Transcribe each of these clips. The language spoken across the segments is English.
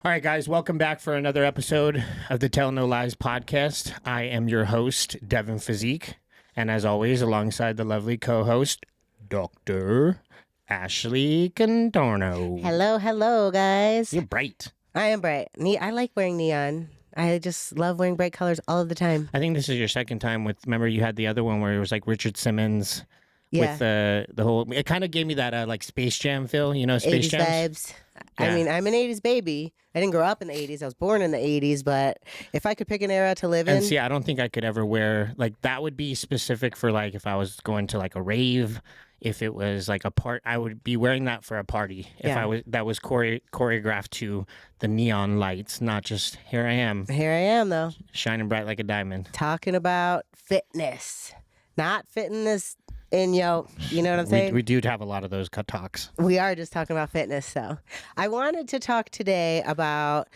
All right, guys, welcome back for another episode of the Tell No Lies podcast. I am your host, Devin Physique, and as always, alongside the lovely co-host, Dr. Ashley Contorno. Hello, guys. You're bright. I am bright. I like wearing neon. I just love wearing bright colors all of the time. I think this is your second time with, remember you had the other one where it was like Richard Simmons with the whole, it kind of gave me that like Space Jam feel, you know, Space 80s Jam vibes. Yeah. I mean, I'm an 80s baby. I didn't grow up in the 80s. I was born in the 80s, but if I could pick an era to live in. And see, I don't think I could ever wear, like, that would be specific for, like, if I was going to, like, a rave, if it was, like, I would be wearing that for a party. If that was choreographed to the neon lights, not just, here I am. Here I am, though. Shining bright like a diamond. Talking about fitness. Not fitness in, you know what I'm saying? We do have a lot of those cut talks. We are just talking about fitness, though. I wanted to talk today about,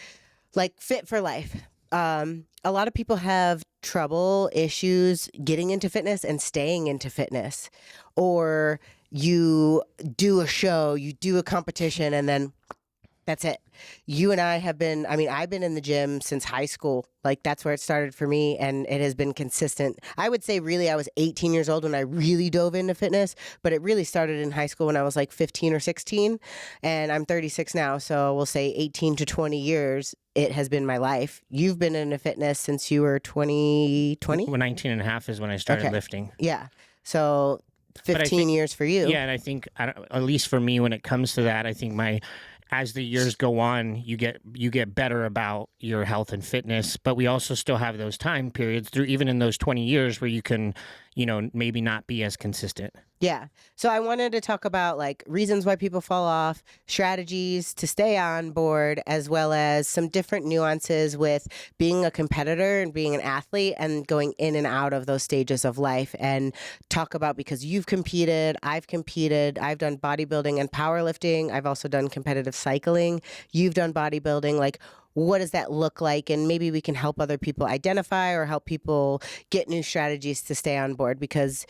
like, fit for life. A lot of people have issues getting into fitness and staying into fitness. Or you do a show, you do a competition, and then that's it. You and I have been, I've been in the gym since high school. Like, that's where it started for me, and it has been consistent. I would say really I was 18 years old when I really dove into fitness, but it really started in high school when I was like 15 or 16, and I'm 36 now, so we'll say 18 to 20 years it has been my life. You've been into fitness since you were 20? Well, 19 and a half is when I started lifting. Yeah. So 15 years for you. Yeah, and I think, at least for me, when it comes to that, I think as the years go on, you get better about your health and fitness, but we also still have those time periods through even in those 20 years where you can, maybe not be as consistent. Yeah. So I wanted to talk about like reasons why people fall off, strategies to stay on board, as well as some different nuances with being a competitor and being an athlete and going in and out of those stages of life, and talk about, because you've competed, I've done bodybuilding and powerlifting. I've also done competitive cycling. You've done bodybuilding. Like, what does that look like? And maybe we can help other people identify or help people get new strategies to stay on board, because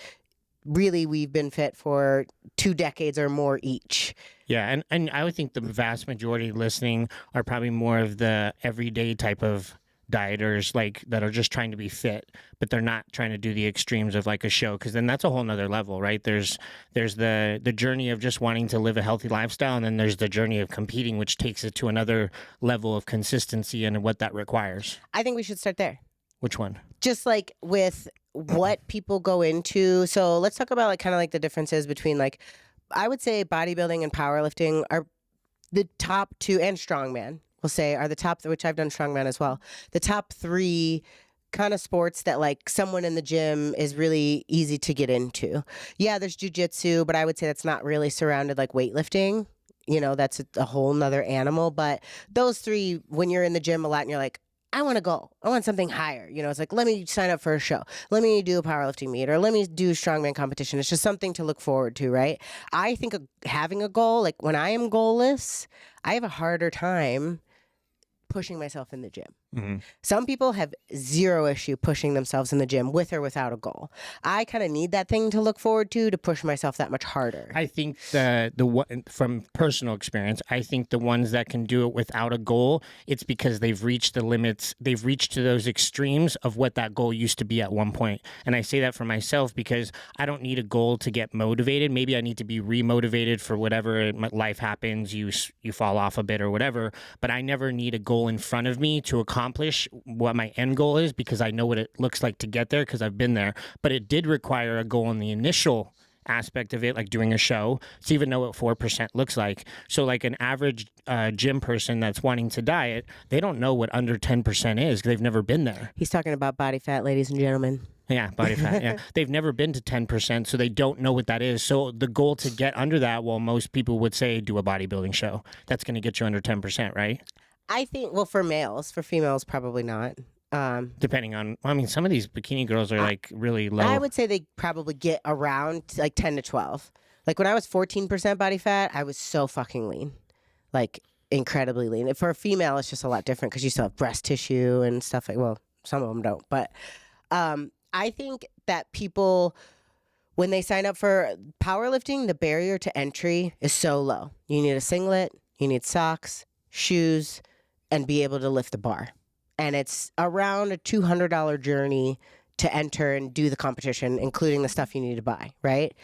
really we've been fit for 2 decades or more each. Yeah, and I would think the vast majority listening are probably more of the everyday type of dieters, like, that are just trying to be fit, but they're not trying to do the extremes of like a show, because then that's a whole nother level, right? There's the journey of just wanting to live a healthy lifestyle, and then there's the journey of competing, which takes it to another level of consistency and what that requires. I think we should start there. Which one? Just like with what people go into. So let's talk about like kind of like the differences between, like, I would say bodybuilding and powerlifting are the top 2, and strongman, we'll say, are the top, which I've done strongman as well. The top 3 kind of sports that like someone in the gym is really easy to get into. Yeah, there's jujitsu, but I would say that's not really surrounded like weightlifting. That's a whole nother animal. But those 3, when you're in the gym a lot and you're like, I want to go. I want something higher. It's like, let me sign up for a show. Let me do a powerlifting meet, or let me do strongman competition. It's just something to look forward to, right? I think having a goal, like when I am goalless, I have a harder time pushing myself in the gym. Mm-hmm. Some people have zero issue pushing themselves in the gym with or without a goal. I kind of need that thing to look forward to push myself that much harder. I think from personal experience, I think the ones that can do it without a goal, it's because they've reached the limits. They've reached to those extremes of what that goal used to be at one point. And I say that for myself because I don't need a goal to get motivated. Maybe I need to be remotivated for whatever life happens. You fall off a bit or whatever, but I never need a goal in front of me to accomplish what my end goal is, because I know what it looks like to get there because I've been there. But it did require a goal in the initial aspect of it, like doing a show, to even know what 4% looks like. So like an average gym person that's wanting to diet, they don't know what under 10% is because they've never been there. He's talking about body fat, ladies and gentlemen. Yeah, body fat. Yeah, they've never been to 10%, so they don't know what that is. So the goal to get under that, well, most people would say do a bodybuilding show. That's going to get you under 10%, right? I think, well, for males, for females, probably not. Depending on, some of these bikini girls are like really low. I would say they probably get around like 10 to 12. Like when I was 14% body fat, I was so fucking lean, like incredibly lean. For a female, it's just a lot different because you still have breast tissue and stuff. Well, some of them don't. But I think that people, when they sign up for powerlifting, the barrier to entry is so low. You need a singlet, you need socks, shoes, and be able to lift the bar. And it's around a $200 journey to enter and do the competition, including the stuff you need to buy, right?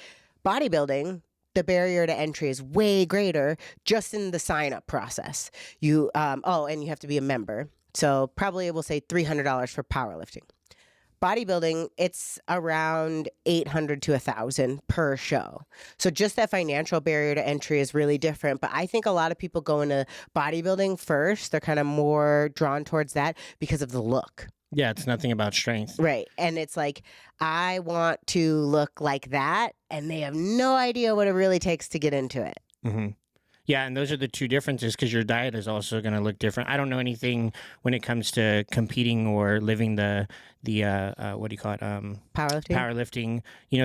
Bodybuilding, the barrier to entry is way greater just in the sign up process. And you have to be a member. So probably we'll say $300 for powerlifting. Bodybuilding, it's around $800 to $1,000 per show. So just that financial barrier to entry is really different. But I think a lot of people go into bodybuilding first. They're kind of more drawn towards that because of the look. Yeah, it's nothing about strength. Right. And it's like, I want to look like that. And they have no idea what it really takes to get into it. Mm-hmm. Yeah, and those are the two differences because your diet is also going to look different. I don't know anything when it comes to competing or living the what do you call it? Powerlifting,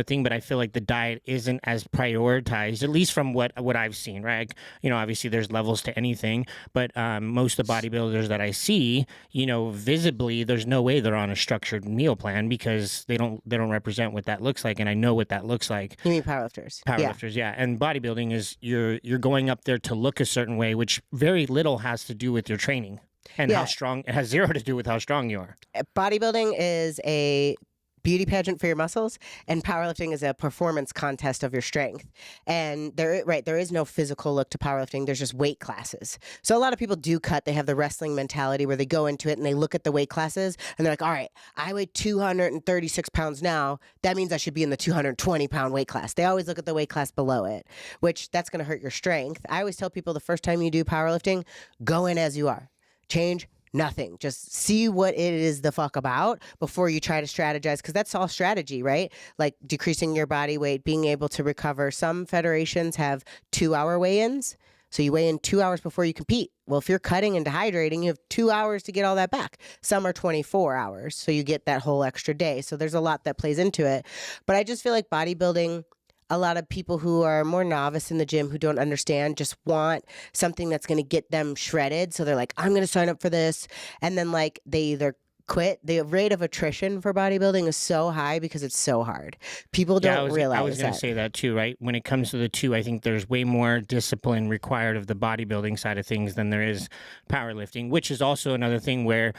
thing. But I feel like the diet isn't as prioritized, at least from what I've seen, right? Obviously there's levels to anything, but most of the bodybuilders that I see, visibly, there's no way they're on a structured meal plan because they don't represent what that looks like, and I know what that looks like. You mean powerlifters? Powerlifters, yeah. And bodybuilding is you're going up there to look a certain way, which very little has to do with your training. And how strong, it has zero to do with how strong you are. Bodybuilding is a beauty pageant for your muscles, and powerlifting is a performance contest of your strength. And there is no physical look to powerlifting. There's just weight classes. So a lot of people do cut. They have the wrestling mentality where they go into it and they look at the weight classes and they're like, all right, I weigh 236 pounds now. That means I should be in the 220-pound weight class. They always look at the weight class below it, which that's going to hurt your strength. I always tell people the first time you do powerlifting, go in as you are. Change nothing. Just see what it is the fuck about before you try to strategize, because that's all strategy, right? Like decreasing your body weight, being able to recover. Some federations have 2-hour weigh-ins. So you weigh in 2 hours before you compete. Well, if you're cutting and dehydrating, you have 2 hours to get all that back. Some are 24 hours. So you get that whole extra day. So there's a lot that plays into it. But I just feel like bodybuilding, a lot of people who are more novice in the gym who don't understand just want something that's going to get them shredded. So they're like, I'm going to sign up for this. And then like they either quit. The rate of attrition for bodybuilding is so high because it's so hard. People don't realize that. I was going to say that too, right? When it comes to the two, I think there's way more discipline required of the bodybuilding side of things than there is powerlifting, which is also another thing where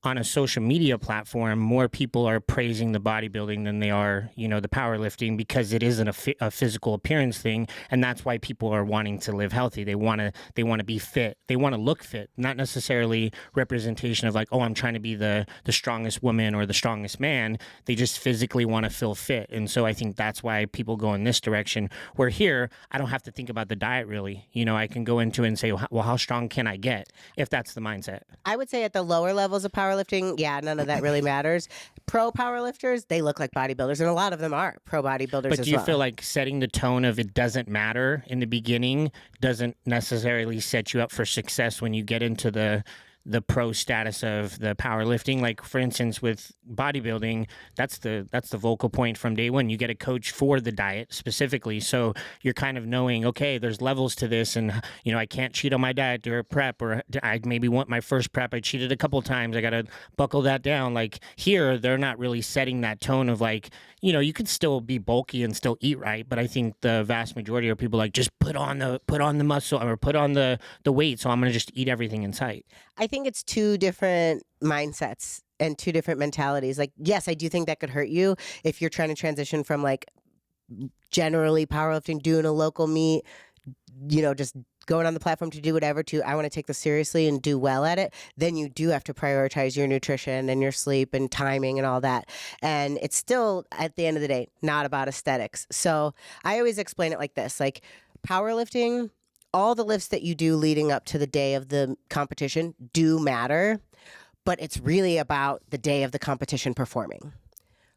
on a social media platform, more people are praising the bodybuilding than they are, the powerlifting, because it isn't a physical appearance thing, and that's why people are wanting to live healthy. They want to be fit. They want to look fit, not necessarily representation of like, oh, I'm trying to be the strongest woman or the strongest man. They just physically want to feel fit, and so I think that's why people go in this direction. Where here, I don't have to think about the diet really. I can go into it and say, well, how strong can I get if that's the mindset? I would say at the lower levels of powerlifting, none of that really matters. Pro powerlifters, they look like bodybuilders, and a lot of them are pro bodybuilders as well. But do you feel like setting the tone of it doesn't matter in the beginning doesn't necessarily set you up for success when you get into the pro status of the powerlifting? Like for instance, with bodybuilding, that's the vocal point from day one. You get a coach for the diet specifically, so you're kind of knowing, okay, there's levels to this, and I can't cheat on my diet during prep, or I maybe want my first prep, I cheated a couple times, I gotta buckle that down. Like here, they're not really setting that tone of like, you could still be bulky and still eat right, but I think the vast majority of people like just put on the muscle or put on the weight, so I'm gonna just eat everything in sight. I think it's two different mindsets and two different mentalities. Like, yes, I do think that could hurt you if you're trying to transition from like generally powerlifting, doing a local meet, just going on the platform to do whatever, to I want to take this seriously and do well at it. Then you do have to prioritize your nutrition and your sleep and timing and all that. And it's still, at the end of the day, not about aesthetics. So I always explain it like this, like powerlifting, all the lifts that you do leading up to the day of the competition do matter, but it's really about the day of the competition performing.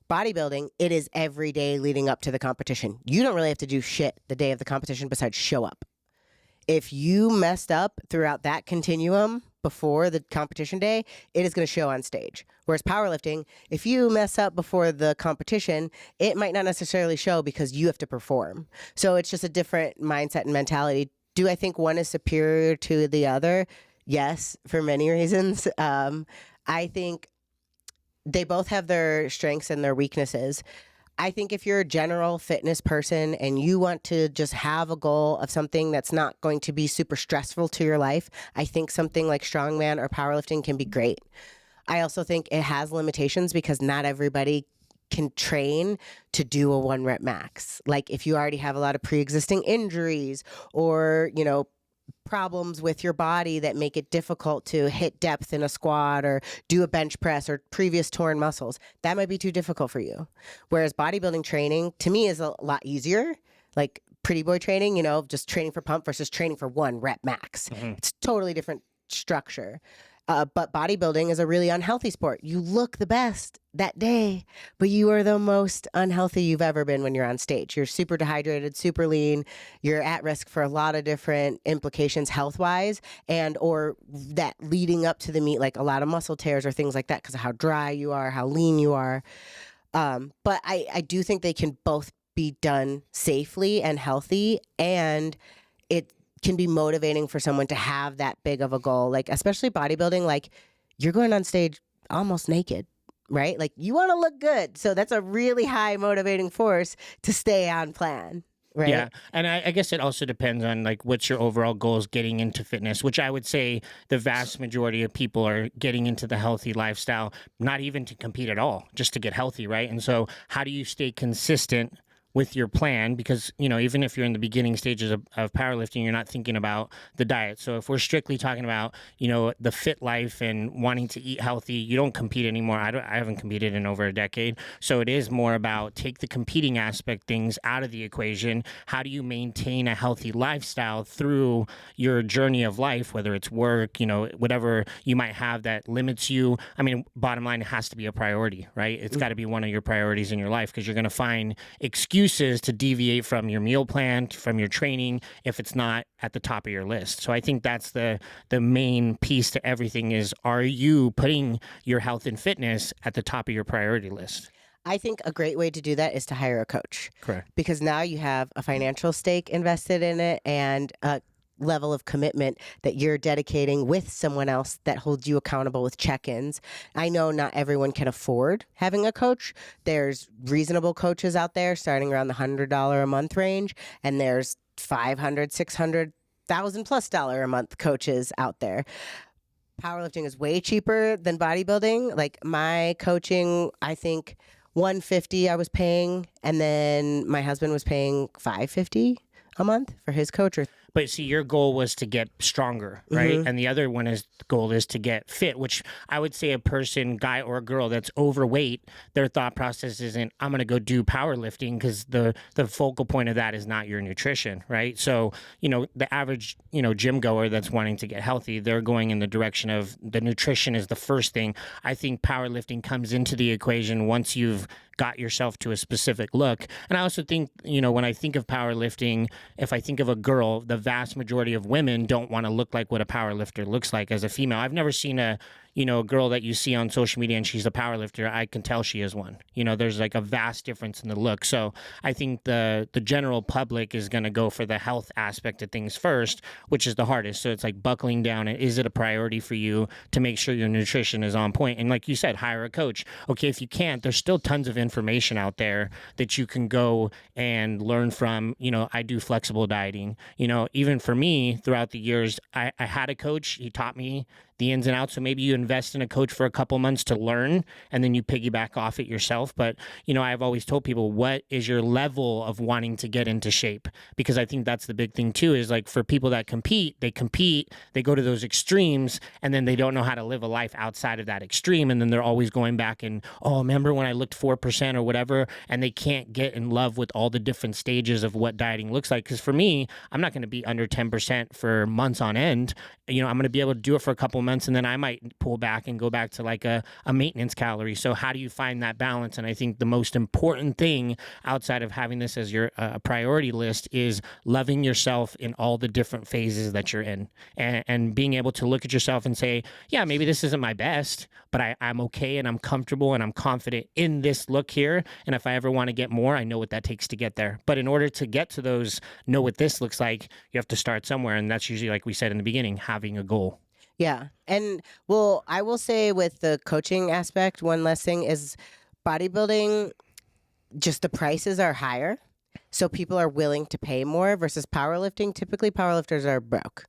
Bodybuilding, it is every day leading up to the competition. You don't really have to do shit the day of the competition besides show up. If you messed up throughout that continuum before the competition day, it is going to show on stage. Whereas powerlifting, if you mess up before the competition, it might not necessarily show because you have to perform. So it's just a different mindset and mentality. Do I think one is superior to the other? Yes, for many reasons. I think they both have their strengths and their weaknesses. I think if you're a general fitness person and you want to just have a goal of something that's not going to be super stressful to your life, I think something like strongman or powerlifting can be great. I also think it has limitations because not everybody can train to do a 1 rep max. Like if you already have a lot of pre-existing injuries or, problems with your body that make it difficult to hit depth in a squat or do a bench press or previous torn muscles, that might be too difficult for you. Whereas bodybuilding training to me is a lot easier. Like pretty boy training, just training for pump versus training for 1 rep max. It's totally different structure. But bodybuilding is a really unhealthy sport. You look the best that day, but you are the most unhealthy you've ever been when you're on stage. You're super dehydrated, super lean. You're at risk for a lot of different implications health-wise and or that leading up to the meet, like a lot of muscle tears or things like that because of how dry you are, how lean you are. But I do think they can both be done safely and healthy, and it can be motivating for someone to have that big of a goal. Like, especially bodybuilding, like you're going on stage almost naked, right? Like you want to look good. So that's a really high motivating force to stay on plan. Right. Yeah. And I guess it also depends on like what's your overall goals getting into fitness, which I would say the vast majority of people are getting into the healthy lifestyle, not even to compete at all, just to get healthy. Right. And so how do you stay consistent with your plan? Because, even if you're in the beginning stages of powerlifting, you're not thinking about the diet. So if we're strictly talking about, the fit life and wanting to eat healthy, you don't compete anymore. I haven't competed in over a decade. So it is more about take the competing aspect things out of the equation. How do you maintain a healthy lifestyle through your journey of life, whether it's work, whatever you might have that limits you? I mean, bottom line, it has to be a priority, right? It's got to be one of your priorities in your life because you're going to find excuses to deviate from your meal plan, from your training, if it's not at the top of your list. So I think that's the main piece to everything is, are you putting your health and fitness at the top of your priority list? I think a great way to do that is to hire a coach. Correct. Because now you have a financial stake invested in it and a level of commitment that you're dedicating with someone else that holds you accountable with check-ins. I know not everyone can afford having a coach. There's reasonable coaches out there starting around the $100 a month range, and there's $500, $600, $1,000+ a month coaches out there. Powerlifting is way cheaper than bodybuilding. Like my coaching, I think $150 I was paying, and then my husband was paying $550 a month for his coach. But see, your goal was to get stronger, right? And the other goal is to get fit, which I would say a person, guy or girl that's overweight, their thought process isn't, I'm going to go do powerlifting, because the focal point of that is not your nutrition, right? So, the average, gym goer that's wanting to get healthy, they're going in the direction of the nutrition is the first thing. I think powerlifting comes into the equation once you've got yourself to a specific look. And I also think, when I think of powerlifting, if I think of a girl, the vast majority of women don't want to look like what a powerlifter looks like as a female. I've never seen a girl that you see on social media and she's a powerlifter. I can tell she is one. There's like a vast difference in the look. So I think the general public is going to go for the health aspect of things first, which is the hardest. So it's like buckling down. And is it a priority for you to make sure your nutrition is on point? And like you said, hire a coach. Okay, if you can't, there's still tons of information out there that you can go and learn from. I do flexible dieting. Even for me, throughout the years, I had a coach. He taught me the ins and outs. So maybe you invest in a coach for a couple months to learn, and then you piggyback off it yourself. But, I've always told people, what is your level of wanting to get into shape? Because I think that's the big thing too, is like for people that compete, they go to those extremes, and then they don't know how to live a life outside of that extreme. And then they're always going back and, oh, remember when I looked 4% or whatever, and they can't get in love with all the different stages of what dieting looks like. Because for me, I'm not going to be under 10% for months on end. I'm going to be able to do it for a couple months, and then I might pull back and go back to like a maintenance calorie. So how do you find that balance? And I think the most important thing outside of having this as your priority list is loving yourself in all the different phases that you're in, and being able to look at yourself and say, yeah, maybe this isn't my best, but I'm okay and I'm comfortable and I'm confident in this look here. And if I ever want to get more, I know what that takes to get there. But in order to get to those, know what this looks like, you have to start somewhere. And that's usually, like we said in the beginning, having a goal. Yeah. And well, I will say with the coaching aspect, one less thing is bodybuilding. just the prices are higher. So people are willing to pay more versus powerlifting. Typically, powerlifters are broke.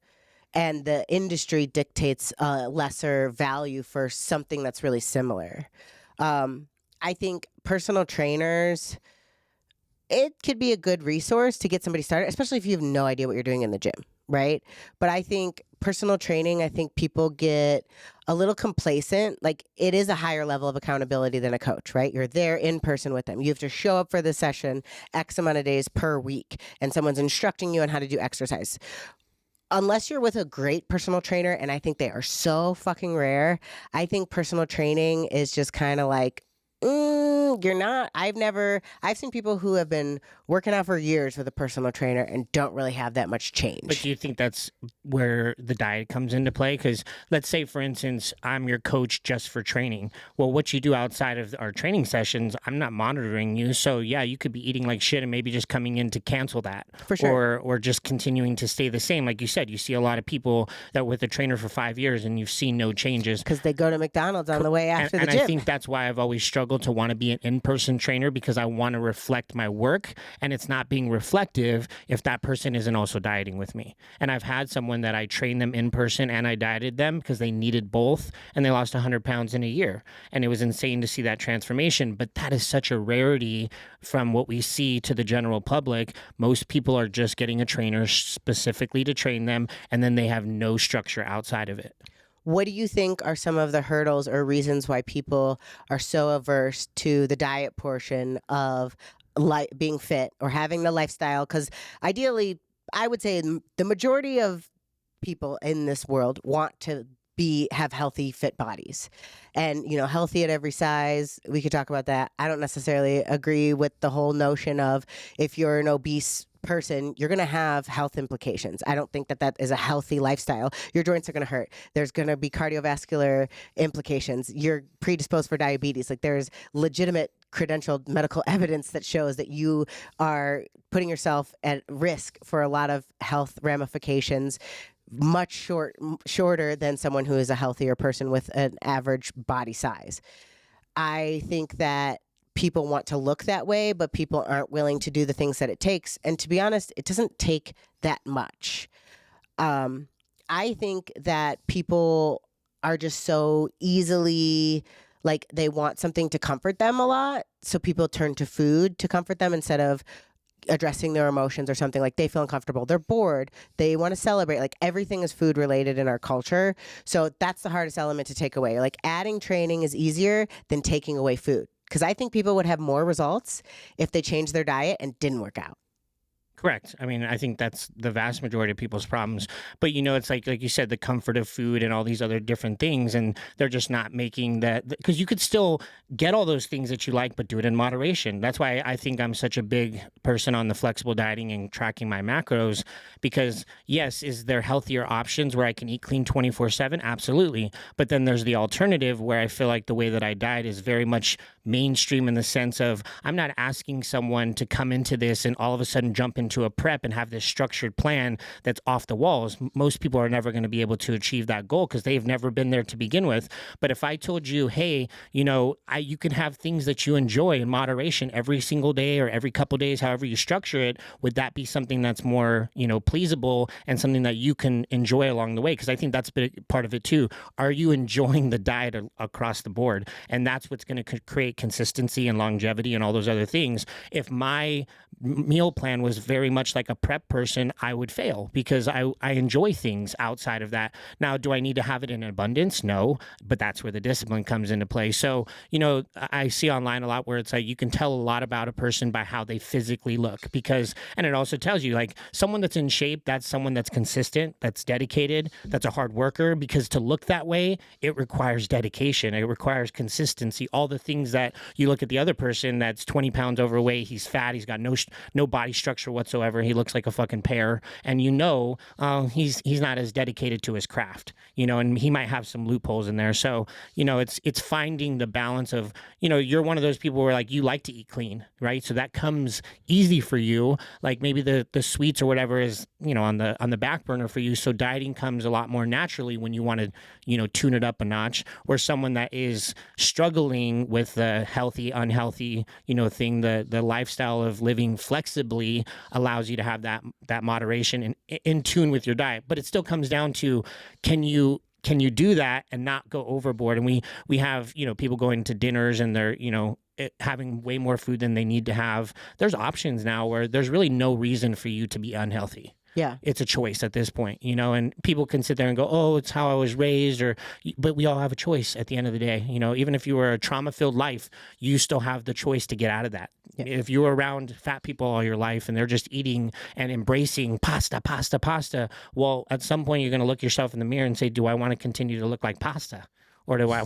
And the industry dictates a lesser value for something that's really similar. I think personal trainers, it could be a good resource to get somebody started, especially if you have no idea what you're doing in the gym, right? But I think personal training, I think people get a little complacent. Like, it is a higher level of accountability than a coach, right? You're there in person with them. You have to show up for the session X amount of days per week, and someone's instructing you on how to do exercise. Unless you're with a great personal trainer, and I think they are so fucking rare, I think personal training is just kind of like, you're not. I've seen people who have been working out for years with a personal trainer and don't really have that much change. But do you think that's where the diet comes into play? Because let's say, for instance, I'm your coach just for training. Well, what you do outside of our training sessions, I'm not monitoring you. So yeah, you could be eating like shit and maybe just coming in to cancel that. For sure. Or just continuing to stay the same. Like you said, you see a lot of people that with a trainer for 5 years and you've seen no changes. Because they go to McDonald's on the way after the gym. And I think that's why I've always struggled to want to be an in-person trainer, because I want to reflect my work, and it's not being reflective if that person isn't also dieting with me. And I've had someone that I trained them in person and I dieted them because they needed both, and they lost 100 pounds in a year. And it was insane to see that transformation. But that is such a rarity from what we see to the general public. Most people are just getting a trainer specifically to train them, and then they have no structure outside of it. What do you think are some of the hurdles or reasons why people are so averse to the diet portion of being fit or having the lifestyle? Because ideally, I would say the majority of people in this world want to have healthy, fit bodies, and healthy at every size. We could talk about that. I don't necessarily agree with the whole notion of, if you're an obese person, you're going to have health implications. I don't think that is a healthy lifestyle. Your joints are going to hurt. There's going to be cardiovascular implications. You're predisposed for diabetes. Like, there's legitimate credentialed medical evidence that shows that you are putting yourself at risk for a lot of health ramifications, much shorter than someone who is a healthier person with an average body size. I think that people want to look that way, but people aren't willing to do the things that it takes. And to be honest, it doesn't take that much. I think that people are just so easily, like, they want something to comfort them a lot. So people turn to food to comfort them instead of addressing their emotions or something. Like, they feel uncomfortable, they're bored, they want to celebrate. Like, everything is food related in our culture. So that's the hardest element to take away. Like, adding training is easier than taking away food. Because I think people would have more results if they changed their diet and didn't work out. Correct. I mean, I think that's the vast majority of people's problems. But, it's like you said, the comfort of food and all these other different things. And they're just not making that, because you could still get all those things that you like, but do it in moderation. That's why I think I'm such a big person on the flexible dieting and tracking my macros, because yes, is there healthier options where I can eat clean 24/7? Absolutely. But then there's the alternative where I feel like the way that I diet is very much mainstream, in the sense of, I'm not asking someone to come into this and all of a sudden jump into a prep and have this structured plan that's off the walls. Most people are never going to be able to achieve that goal because they've never been there to begin with. But if I told you, hey, you can have things that you enjoy in moderation every single day or every couple days, however you structure it, would that be something that's more, pleasable and something that you can enjoy along the way? Because I think that's a big part of it too. Are you enjoying the diet across the board? And that's what's going to create consistency and longevity and all those other things. If my meal plan was very much like a prep person, I would fail, because I enjoy things outside of that. Now, do I need to have it in abundance? No, but that's where the discipline comes into play. So, I see online a lot where it's like, you can tell a lot about a person by how they physically look, and it also tells you, like, someone that's in shape, that's someone that's consistent, that's dedicated, that's a hard worker, because to look that way, it requires dedication. It requires consistency, all the things that you look at the other person that's 20 pounds overweight, he's fat, he's got no body structure whatsoever, he looks like a fucking pear, and he's not as dedicated to his craft, and he might have some loopholes in there. So, it's finding the balance of, you're one of those people where, like, you like to eat clean, right? So that comes easy for you. Like, maybe the sweets or whatever is, on the back burner for you. So dieting comes a lot more naturally when you want to, tune it up a notch. Where someone that is struggling with the healthy, unhealthy, thing. The lifestyle of living flexibly allows you to have that moderation and in tune with your diet. But it still comes down to, can you do that and not go overboard? And we have, people going to dinners and they're, having way more food than they need to have. There's options now where there's really no reason for you to be unhealthy. Yeah. It's a choice at this point, and people can sit there and go, oh, it's how I was raised, but we all have a choice at the end of the day. Even if you were a trauma-filled life, you still have the choice to get out of that. Yeah. If you were around fat people all your life and they're just eating and embracing pasta, well, at some point you're going to look yourself in the mirror and say, do I want to continue to look like pasta? Or do I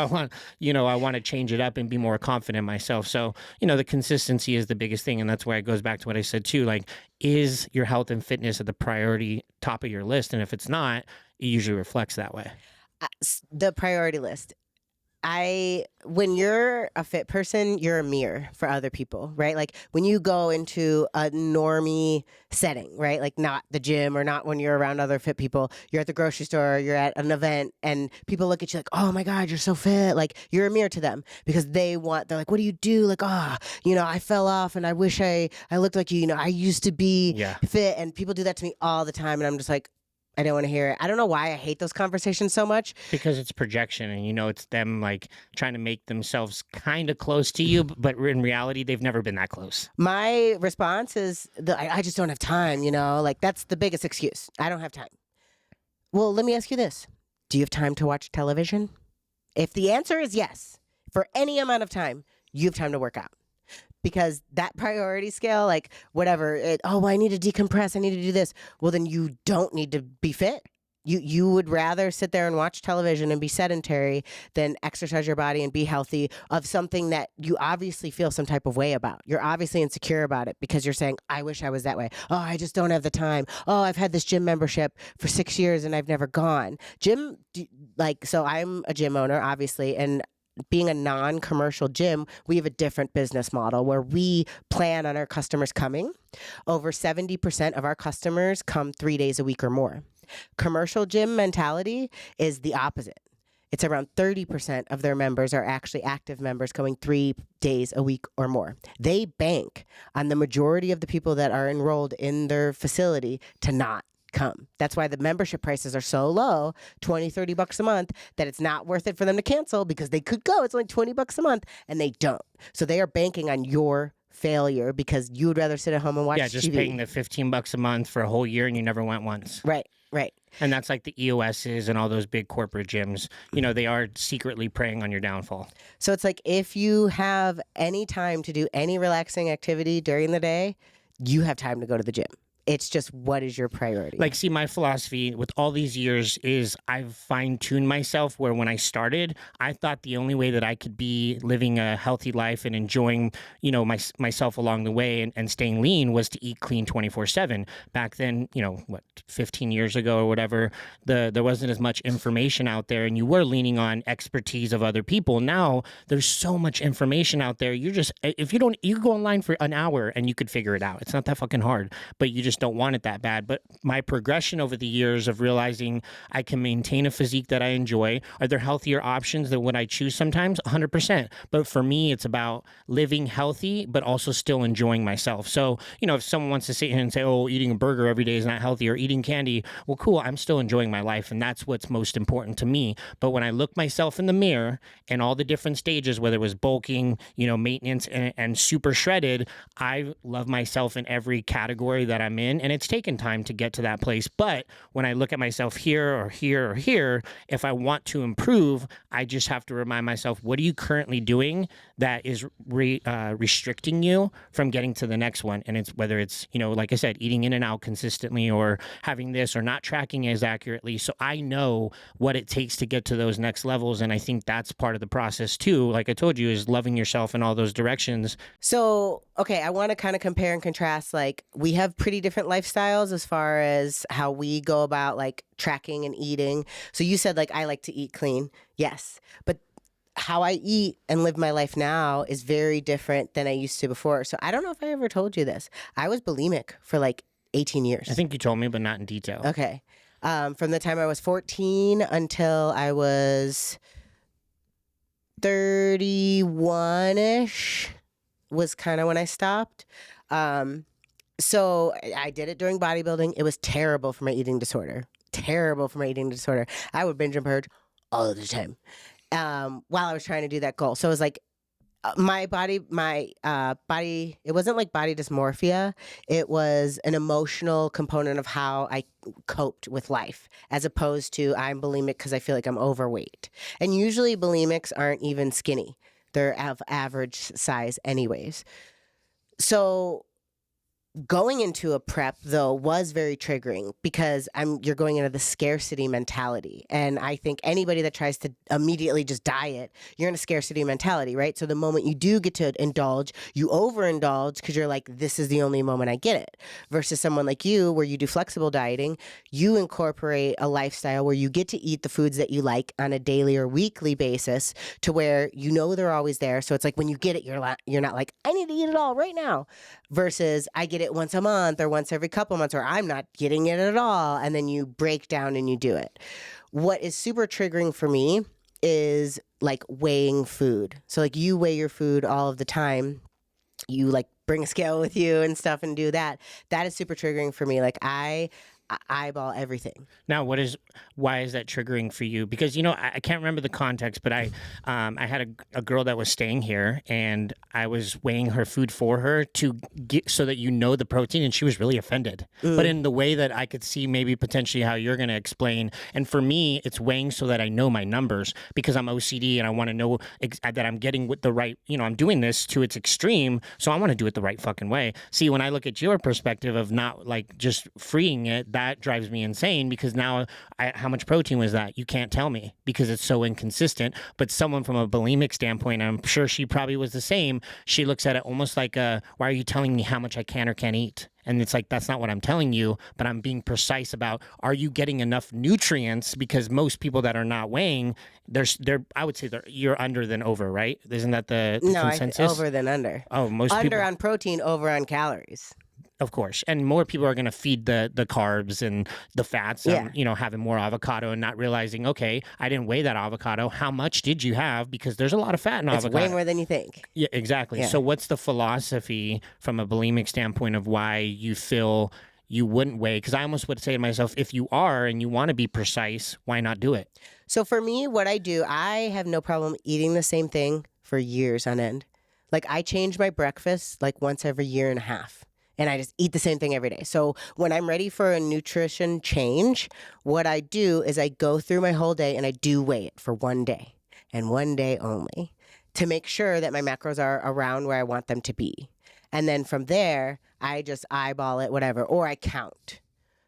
want, I want to change it up and be more confident in myself. So, the consistency is the biggest thing. And that's why it goes back to what I said too. Like, is your health and fitness at the priority top of your list? And if it's not, it usually reflects that way. The priority list. When you're a fit person, you're a mirror for other people, right? Like when you go into a normie setting, right? Like not the gym or not when you're around other fit people, you're at the grocery store, you're at an event and people look at you like, oh my God, you're so fit. Like you're a mirror to them because they're like, what do you do? Like, I fell off and I wish I looked like you, I used to be fit. And people do that to me all the time. And I'm just like, I don't want to hear it. I don't know why I hate those conversations so much. Because it's projection and, it's them like trying to make themselves kind of close to you, but in reality, they've never been that close. My response is, I just don't have time, like that's the biggest excuse. I don't have time. Well, let me ask you this. Do you have time to watch television? If the answer is yes, for any amount of time, you have time to work out. Because that priority scale, like whatever, I need to decompress, I need to do this. Well, then you don't need to be fit. You would rather sit there and watch television and be sedentary than exercise your body and be healthy of something that you obviously feel some type of way about. You're obviously insecure about it because you're saying, I wish I was that way. Oh, I just don't have the time. Oh, I've had this gym membership for 6 years and I've never gone. So I'm a gym owner, obviously, and being a non-commercial gym, we have a different business model where we plan on our customers coming. Over 70% of our customers come 3 days a week or more. Commercial gym mentality is the opposite. It's around 30% of their members are actually active members going 3 days a week or more. They bank on the majority of the people that are enrolled in their facility to not come. That's why the membership prices are so low, $20-$30 a month, that it's not worth it for them to cancel because they could go. It's only $20 a month and they don't. So they are banking on your failure because you would rather sit at home and watch TV. Yeah, just paying the $15 a month for a whole year and you never went once. Right. And that's like the EOSs and all those big corporate gyms. They are secretly preying on your downfall. So it's like if you have any time to do any relaxing activity during the day, you have time to go to the gym. It's just, what is your priority? Like, see, my philosophy with all these years is I've fine-tuned myself where when I started, I thought the only way that I could be living a healthy life and enjoying, myself along the way and staying lean was to eat clean 24/7. Back then, 15 years ago or whatever, there wasn't as much information out there and you were leaning on expertise of other people. Now, there's so much information out there. You go online for an hour and you could figure it out. It's not that fucking hard, but you just don't want it that bad. But my progression over the years of realizing I can maintain a physique that I enjoy. Are there healthier options than what I choose sometimes? 100%. But for me, it's about living healthy, but also still enjoying myself. So, if someone wants to sit here and say, oh, eating a burger every day is not healthy or eating candy, well, cool. I'm still enjoying my life. And that's what's most important to me. But when I look myself in the mirror and all the different stages, whether it was bulking, maintenance and super shredded, I love myself in every category that I'm in. And it's taken time to get to that place. But when I look at myself here or here or here, if I want to improve, I just have to remind myself, what are you currently doing that is restricting you from getting to the next one? And it's whether it's, like I said, eating in and out consistently or having this or not tracking as accurately. So I know what it takes to get to those next levels. And I think that's part of the process too. Like I told you, is loving yourself in all those directions. So, okay, I want to kind of compare and contrast. Like, we have pretty different lifestyles as far as how we go about like tracking and eating. So you said like, I like to eat clean. Yes. But how I eat and live my life now is very different than I used to before. So I don't know if I ever told you this. I was bulimic for like 18 years. I think you told me, but not in detail. Okay. From the time I was 14 until I was 31-ish was kind of when I stopped. So I did it during bodybuilding. It was terrible for my eating disorder. Terrible for my eating disorder. I would binge and purge all of the time while I was trying to do that goal. So it was like my body, it wasn't like body dysmorphia. It was an emotional component of how I coped with life, as opposed to I'm bulimic because I feel like I'm overweight. And usually bulimics aren't even skinny. They're of average size anyways. So going into a prep though was very triggering because you're going into the scarcity mentality, and I think anybody that tries to immediately just diet, you're in a scarcity mentality, right? So the moment you do get to indulge, you overindulge because you're like, this is the only moment I get it, versus someone like you where you do flexible dieting. You incorporate a lifestyle where you get to eat the foods that you like on a daily or weekly basis, to where you know they're always there. So it's like when you get it, you're not like, I need to eat it all right now, versus I get it once a month or once every couple months, or I'm not getting it at all. And then you break down and you do it. What is super triggering for me is like weighing food. So like you weigh your food all of the time. You like bring a scale with you and stuff and do that. That is super triggering for me. Like I eyeball everything. Now, why is that triggering for you? Because, I can't remember the context, but I had a girl that was staying here, and I was weighing her food for her to get so that the protein, and she was really offended. But in the way that I could see maybe potentially how you're going to explain. And for me, it's weighing so that I know my numbers, because I'm OCD and I want to know that I'm getting with the right, I'm doing this to its extreme, so I want to do it the right fucking way. See, when I look at your perspective of not like just freeing it, that drives me insane, because now how much protein was that? You can't tell me because it's so inconsistent. But someone from a bulimic standpoint, I'm sure she probably was the same. She looks at it almost like, why are you telling me how much I can or can't eat? And it's like, that's not what I'm telling you, but I'm being precise about, are you getting enough nutrients? Because most people that are not weighing, I would say you're under than over, right? Isn't that the No, consensus? over than under. Oh, most under people on protein, over on calories. Of course. And more people are going to feed the carbs and the fats, having more avocado and not realizing, okay, I didn't weigh that avocado. How much did you have? Because there's a lot of fat in avocado. It's way more than you think. Yeah, exactly. Yeah. So what's the philosophy from a bulimic standpoint of why you feel you wouldn't weigh? Because I almost would say to myself, if you are and you want to be precise, why not do it? So for me, what I do, I have no problem eating the same thing for years on end. Like I change my breakfast like once every year and a half. And I just eat the same thing every day. So when I'm ready for a nutrition change, what I do is I go through my whole day and I do weigh it for one day and one day only, to make sure that my macros are around where I want them to be. And then from there, I just eyeball it, whatever, or I count.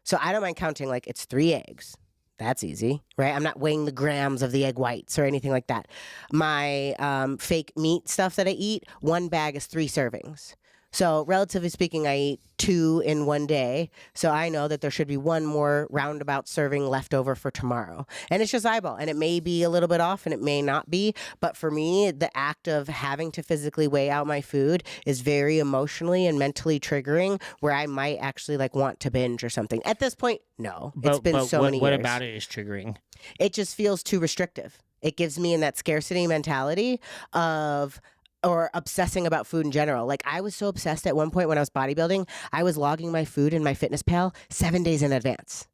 So I don't mind counting, like it's 3 eggs. That's easy, right? I'm not weighing the grams of the egg whites or anything like that. My fake meat stuff that I eat, 1 bag is 3 servings. So relatively speaking, I eat 2 in one day. So I know that there should be 1 more roundabout serving left over for tomorrow. And it's just eyeball. And it may be a little bit off and it may not be. But for me, the act of having to physically weigh out my food is very emotionally and mentally triggering, where I might actually like want to binge or something. At this point, no. It's been so many years. What about it is triggering? It just feels too restrictive. It gives me in that scarcity mentality of... or obsessing about food in general. Like I was so obsessed at one point when I was bodybuilding, I was logging my food in my fitness pal 7 days in advance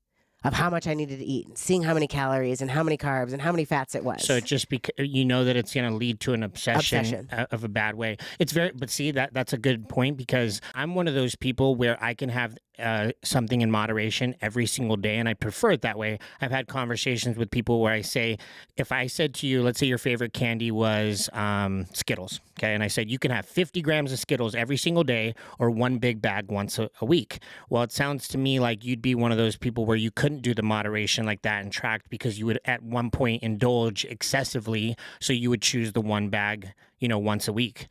of how much I needed to eat, and seeing how many calories and how many carbs and how many fats it was. So it just that it's going to lead to an obsession of a bad way. But see, that's a good point, because I'm one of those people where I can have something in moderation every single day, and I prefer it that way. I've had conversations with people where I say, if I said to you, let's say your favorite candy was Skittles, okay, and I said you can have 50 grams of Skittles every single day or 1 big bag once a week. Well, it sounds to me like you'd be one of those people where you couldn't do the moderation like that and track, because you would at one point indulge excessively, so you would choose the 1 bag once a week.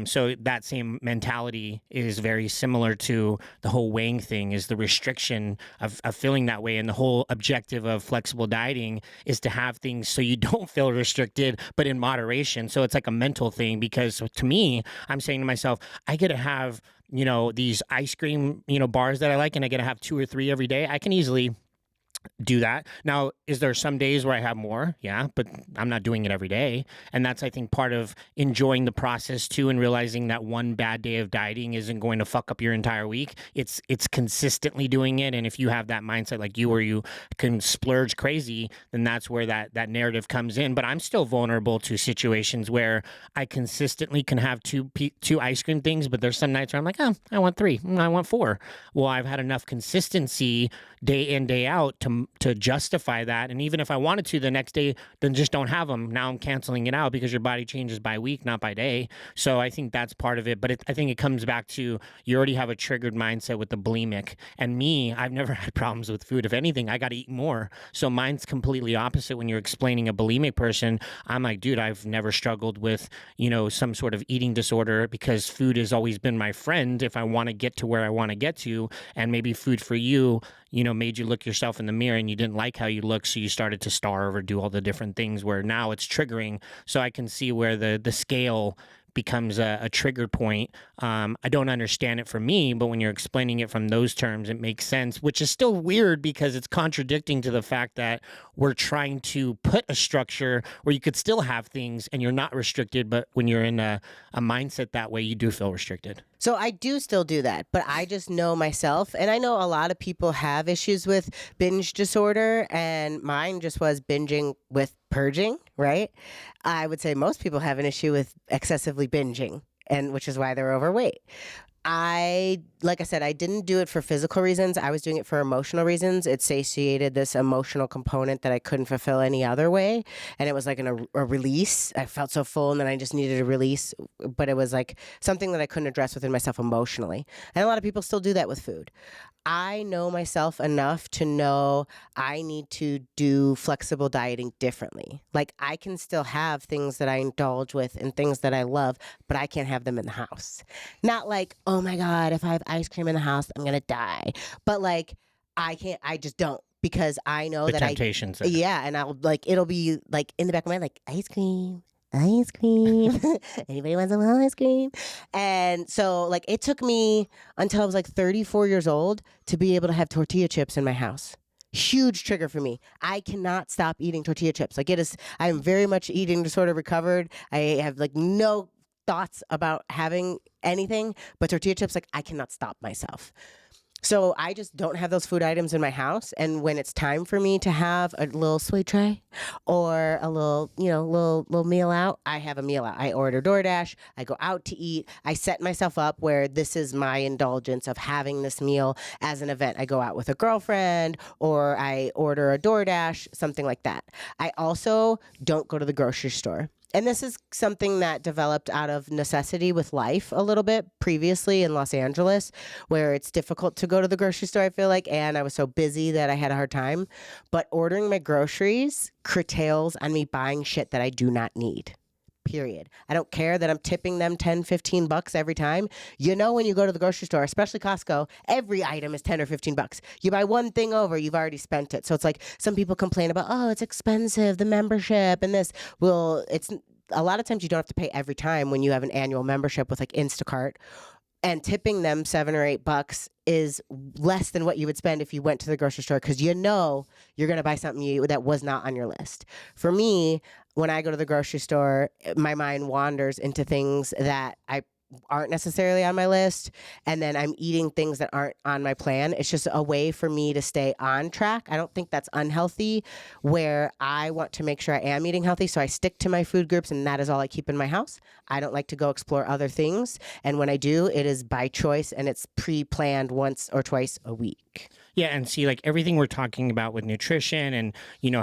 So that same mentality is very similar to the whole weighing thing, is the restriction of feeling that way. And the whole objective of flexible dieting is to have things so you don't feel restricted, but in moderation. So it's like a mental thing, because to me, I'm saying to myself, I get to have, these ice cream, bars that I like, and I get to have 2 or 3 every day. I can easily do that. Now, is there some days where I have more? Yeah, but I'm not doing it every day. And that's, I think, part of enjoying the process too, and realizing that one bad day of dieting isn't going to fuck up your entire week. It's consistently doing it. And if you have that mindset like you, where you can splurge crazy, then that's where that narrative comes in. But I'm still vulnerable to situations where I consistently can have two ice cream things, but there's some nights where I'm like, oh, I want three, I want four. Well, I've had enough consistency day in, day out to justify that. And even if I wanted to the next day, then just don't have them. Now I'm canceling it out because your body changes by week, not by day. So I think that's part of it. But I think it comes back to, you already have a triggered mindset with the bulimic. And me, I've never had problems with food. If anything, I got to eat more. So mine's completely opposite. When you're explaining a bulimic person, I'm like, dude, I've never struggled with, some sort of eating disorder, because food has always been my friend if I want to get to where I want to get to. And maybe food for you, made you look yourself in the mirror and you didn't like how you look, so you started to starve or do all the different things, where now it's triggering. So I can see where the scale becomes a trigger point. I don't understand it for me, but when you're explaining it from those terms, it makes sense, which is still weird because it's contradicting to the fact that we're trying to put a structure where you could still have things and you're not restricted, but when you're in a mindset that way, you do feel restricted. So I do still do that, but I just know myself, and I know a lot of people have issues with binge disorder, and mine just was binging with purging, right? I would say most people have an issue with excessively binging, and which is why they're overweight. Like I said, I didn't do it for physical reasons. I was doing it for emotional reasons. It satiated this emotional component that I couldn't fulfill any other way. And it was like a release. I felt so full, and then I just needed a release. But it was like something that I couldn't address within myself emotionally. And a lot of people still do that with food. I know myself enough to know I need to do flexible dieting differently. Like, I can still have things that I indulge with and things that I love, but I can't have them in the house. Not like, oh my God, if I have ice cream in the house, I'm going to die. But like, I just don't, because I know The that temptations. yeah. And I'll like, it'll be like in the back of my mind, like ice cream. Ice cream. Anybody want some ice cream? And so like it took me until I was like 34 years old to be able to have tortilla chips in my house. Huge trigger for me. I cannot stop eating tortilla chips. Like, I'm very much eating disorder recovered. I have like no thoughts about having anything but tortilla chips. Like, I cannot stop myself. So I just don't have those food items in my house. And when it's time for me to have a little sweet tray or a little, little meal out, I have a meal out. I order DoorDash. I go out to eat. I set myself up where this is my indulgence of having this meal as an event. I go out with a girlfriend, or I order a DoorDash, something like that. I also don't go to the grocery store. And this is something that developed out of necessity with life a little bit previously in Los Angeles, where it's difficult to go to the grocery store, I feel like, and I was so busy that I had a hard time. But ordering my groceries curtails on me buying shit that I do not need. Period. I don't care that I'm tipping them 10, 15 bucks every time. When you go to the grocery store, especially Costco, every item is 10 or 15 bucks. You buy one thing over, you've already spent it. So it's like some people complain about, oh, it's expensive, the membership and this. Well, it's a lot of times you don't have to pay every time when you have an annual membership with like Instacart. And tipping them $7 or $8 is less than what you would spend if you went to the grocery store, because you're going to buy something that was not on your list. For me, when I go to the grocery store, my mind wanders into things that aren't necessarily on my list, and then I'm eating things that aren't on my plan. It's just a way for me to stay on track. I don't think that's unhealthy, where I want to make sure I am eating healthy, so I stick to my food groups, and that is all I keep in my house. I don't like to go explore other things, and when I do, it is by choice, and it's pre-planned once or twice a week. Yeah, and see, like everything we're talking about with nutrition and,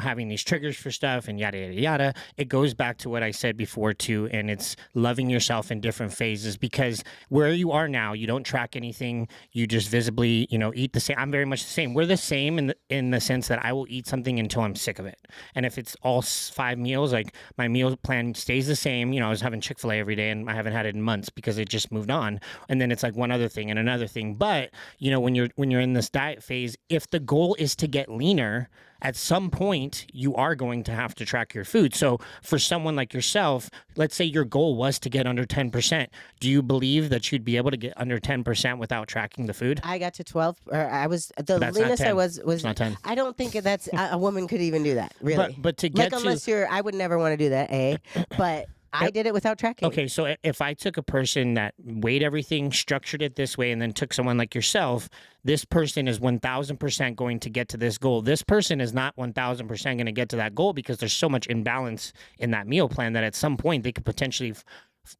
having these triggers for stuff and yada, yada, yada, it goes back to what I said before too, and it's loving yourself in different phases, because where you are now, you don't track anything. You just visibly, eat the same. I'm very much the same. We're the same in the sense that I will eat something until I'm sick of it. And if it's all 5 meals, like my meal plan stays the same. I was having Chick-fil-A every day, and I haven't had it in months because it just moved on. And then it's like one other thing and another thing. But, when you're in this diet phase, is if the goal is to get leaner, at some point you are going to have to track your food. So for someone like yourself, let's say your goal was to get under 10%. Do you believe that you'd be able to get under 10% without tracking the food? I got to 12, or I was the That's not leanest 10. I was. It's not 10. I don't think that's a woman could even do that. Really, But to get like unless you're, I would never want to do that. But I did it without tracking. Okay, so if I took a person that weighed everything, structured it this way, and then took someone like yourself, this person is 1,000% going to get to this goal. This person is not 1,000% going to get to that goal because there's so much imbalance in that meal plan that at some point they could potentially,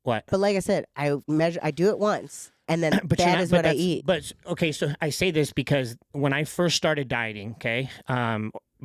what? But like I said, I do it once, and then that is what I eat. But okay, so I say this because when I first started dieting, okay,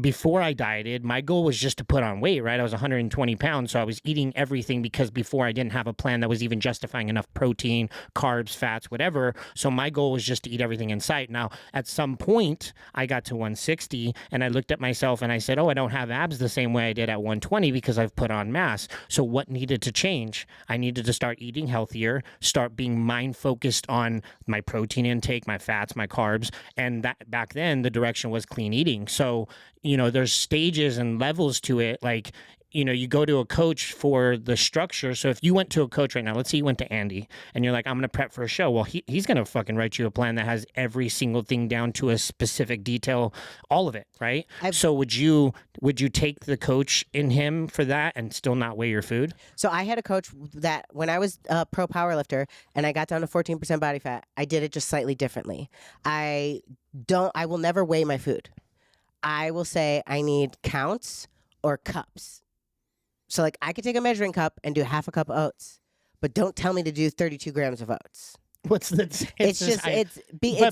before I dieted, my goal was just to put on weight, right? I was 120 pounds, so I was eating everything because before I didn't have a plan that was even justifying enough protein, carbs, fats, whatever. So my goal was just to eat everything in sight. Now, at some point, I got to 160 and I looked at myself and I said, oh, I don't have abs the same way I did at 120 because I've put on mass. So what needed to change? I needed to start eating healthier, start being mind focused on my protein intake, my fats, my carbs. And that back then, the direction was clean eating. So there's stages and levels to it. Like, you go to a coach for the structure. So if you went to a coach right now, let's say you went to Andy and you're like, I'm going to prep for a show. Well, he's going to fucking write you a plan that has every single thing down to a specific detail, all of it, right? So would you take the coach in him for that and still not weigh your food? So I had a coach that when I was a pro powerlifter and I got down to 14% body fat, I did it just slightly differently. I will never weigh my food. I will say I need counts or cups. So like I could take a measuring cup and do half a cup of oats, but don't tell me to do 32 grams of oats. What's the?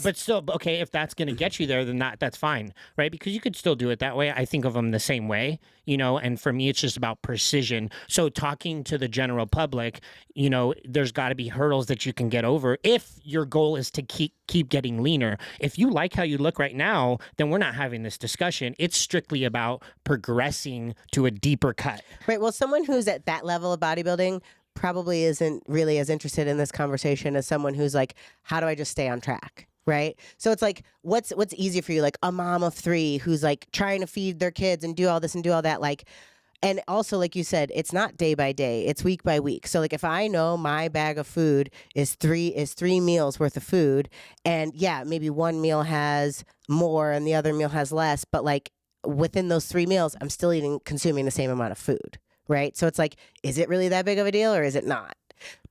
But still, okay. If that's going to get you there, then that's fine, right? Because you could still do it that way. I think of them the same way, And for me, it's just about precision. So talking to the general public, there's got to be hurdles that you can get over if your goal is to keep getting leaner. If you like how you look right now, then we're not having this discussion. It's strictly about progressing to a deeper cut. Right. Well, someone who's at that level of bodybuilding probably isn't really as interested in this conversation as someone who's like, how do I just stay on track? Right. So it's like, what's easier for you? Like a mom of 3 who's like trying to feed their kids and do all this and do all that. Like, and also, like you said, it's not day by day, it's week by week. So like if I know my bag of food is three meals worth of food, and yeah, maybe one meal has more and the other meal has less, but like within those 3 meals, I'm still consuming the same amount of food. Right. So it's like, is it really that big of a deal or is it not?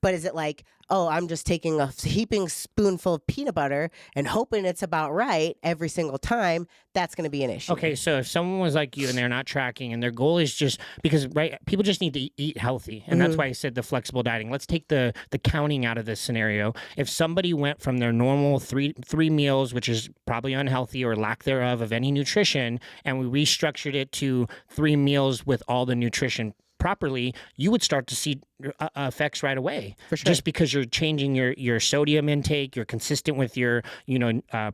But is it like, oh, I'm just taking a heaping spoonful of peanut butter and hoping it's about right every single time? That's going to be an issue. Okay, so if someone was like you and they're not tracking and their goal is just because, right, people just need to eat healthy. And that's why I said the flexible dieting. Let's take the counting out of this scenario. If somebody went from their normal three meals, which is probably unhealthy or lack thereof of any nutrition, and we restructured it to 3 meals with all the nutrition properly, you would start to see effects right away. For sure. Just because you're changing your sodium intake, you're consistent with your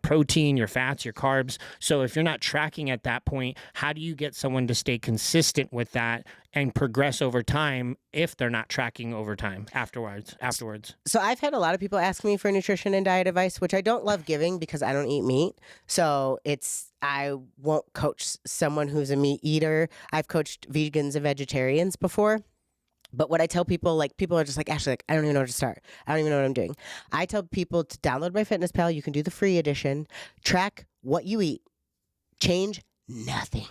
protein, your fats, your carbs. So if you're not tracking at that point, how do you get someone to stay consistent with that and progress over time if they're not tracking over time afterwards? So I've had a lot of people ask me for nutrition and diet advice, which I don't love giving because I don't eat meat. So I won't coach someone who's a meat eater. I've coached vegans and vegetarians before. But what I tell people, like people are just like, Ashley, like, I don't even know where to start. I don't even know what I'm doing. I tell people to download MyFitnessPal. You can do the free edition. Track what you eat. Change nothing.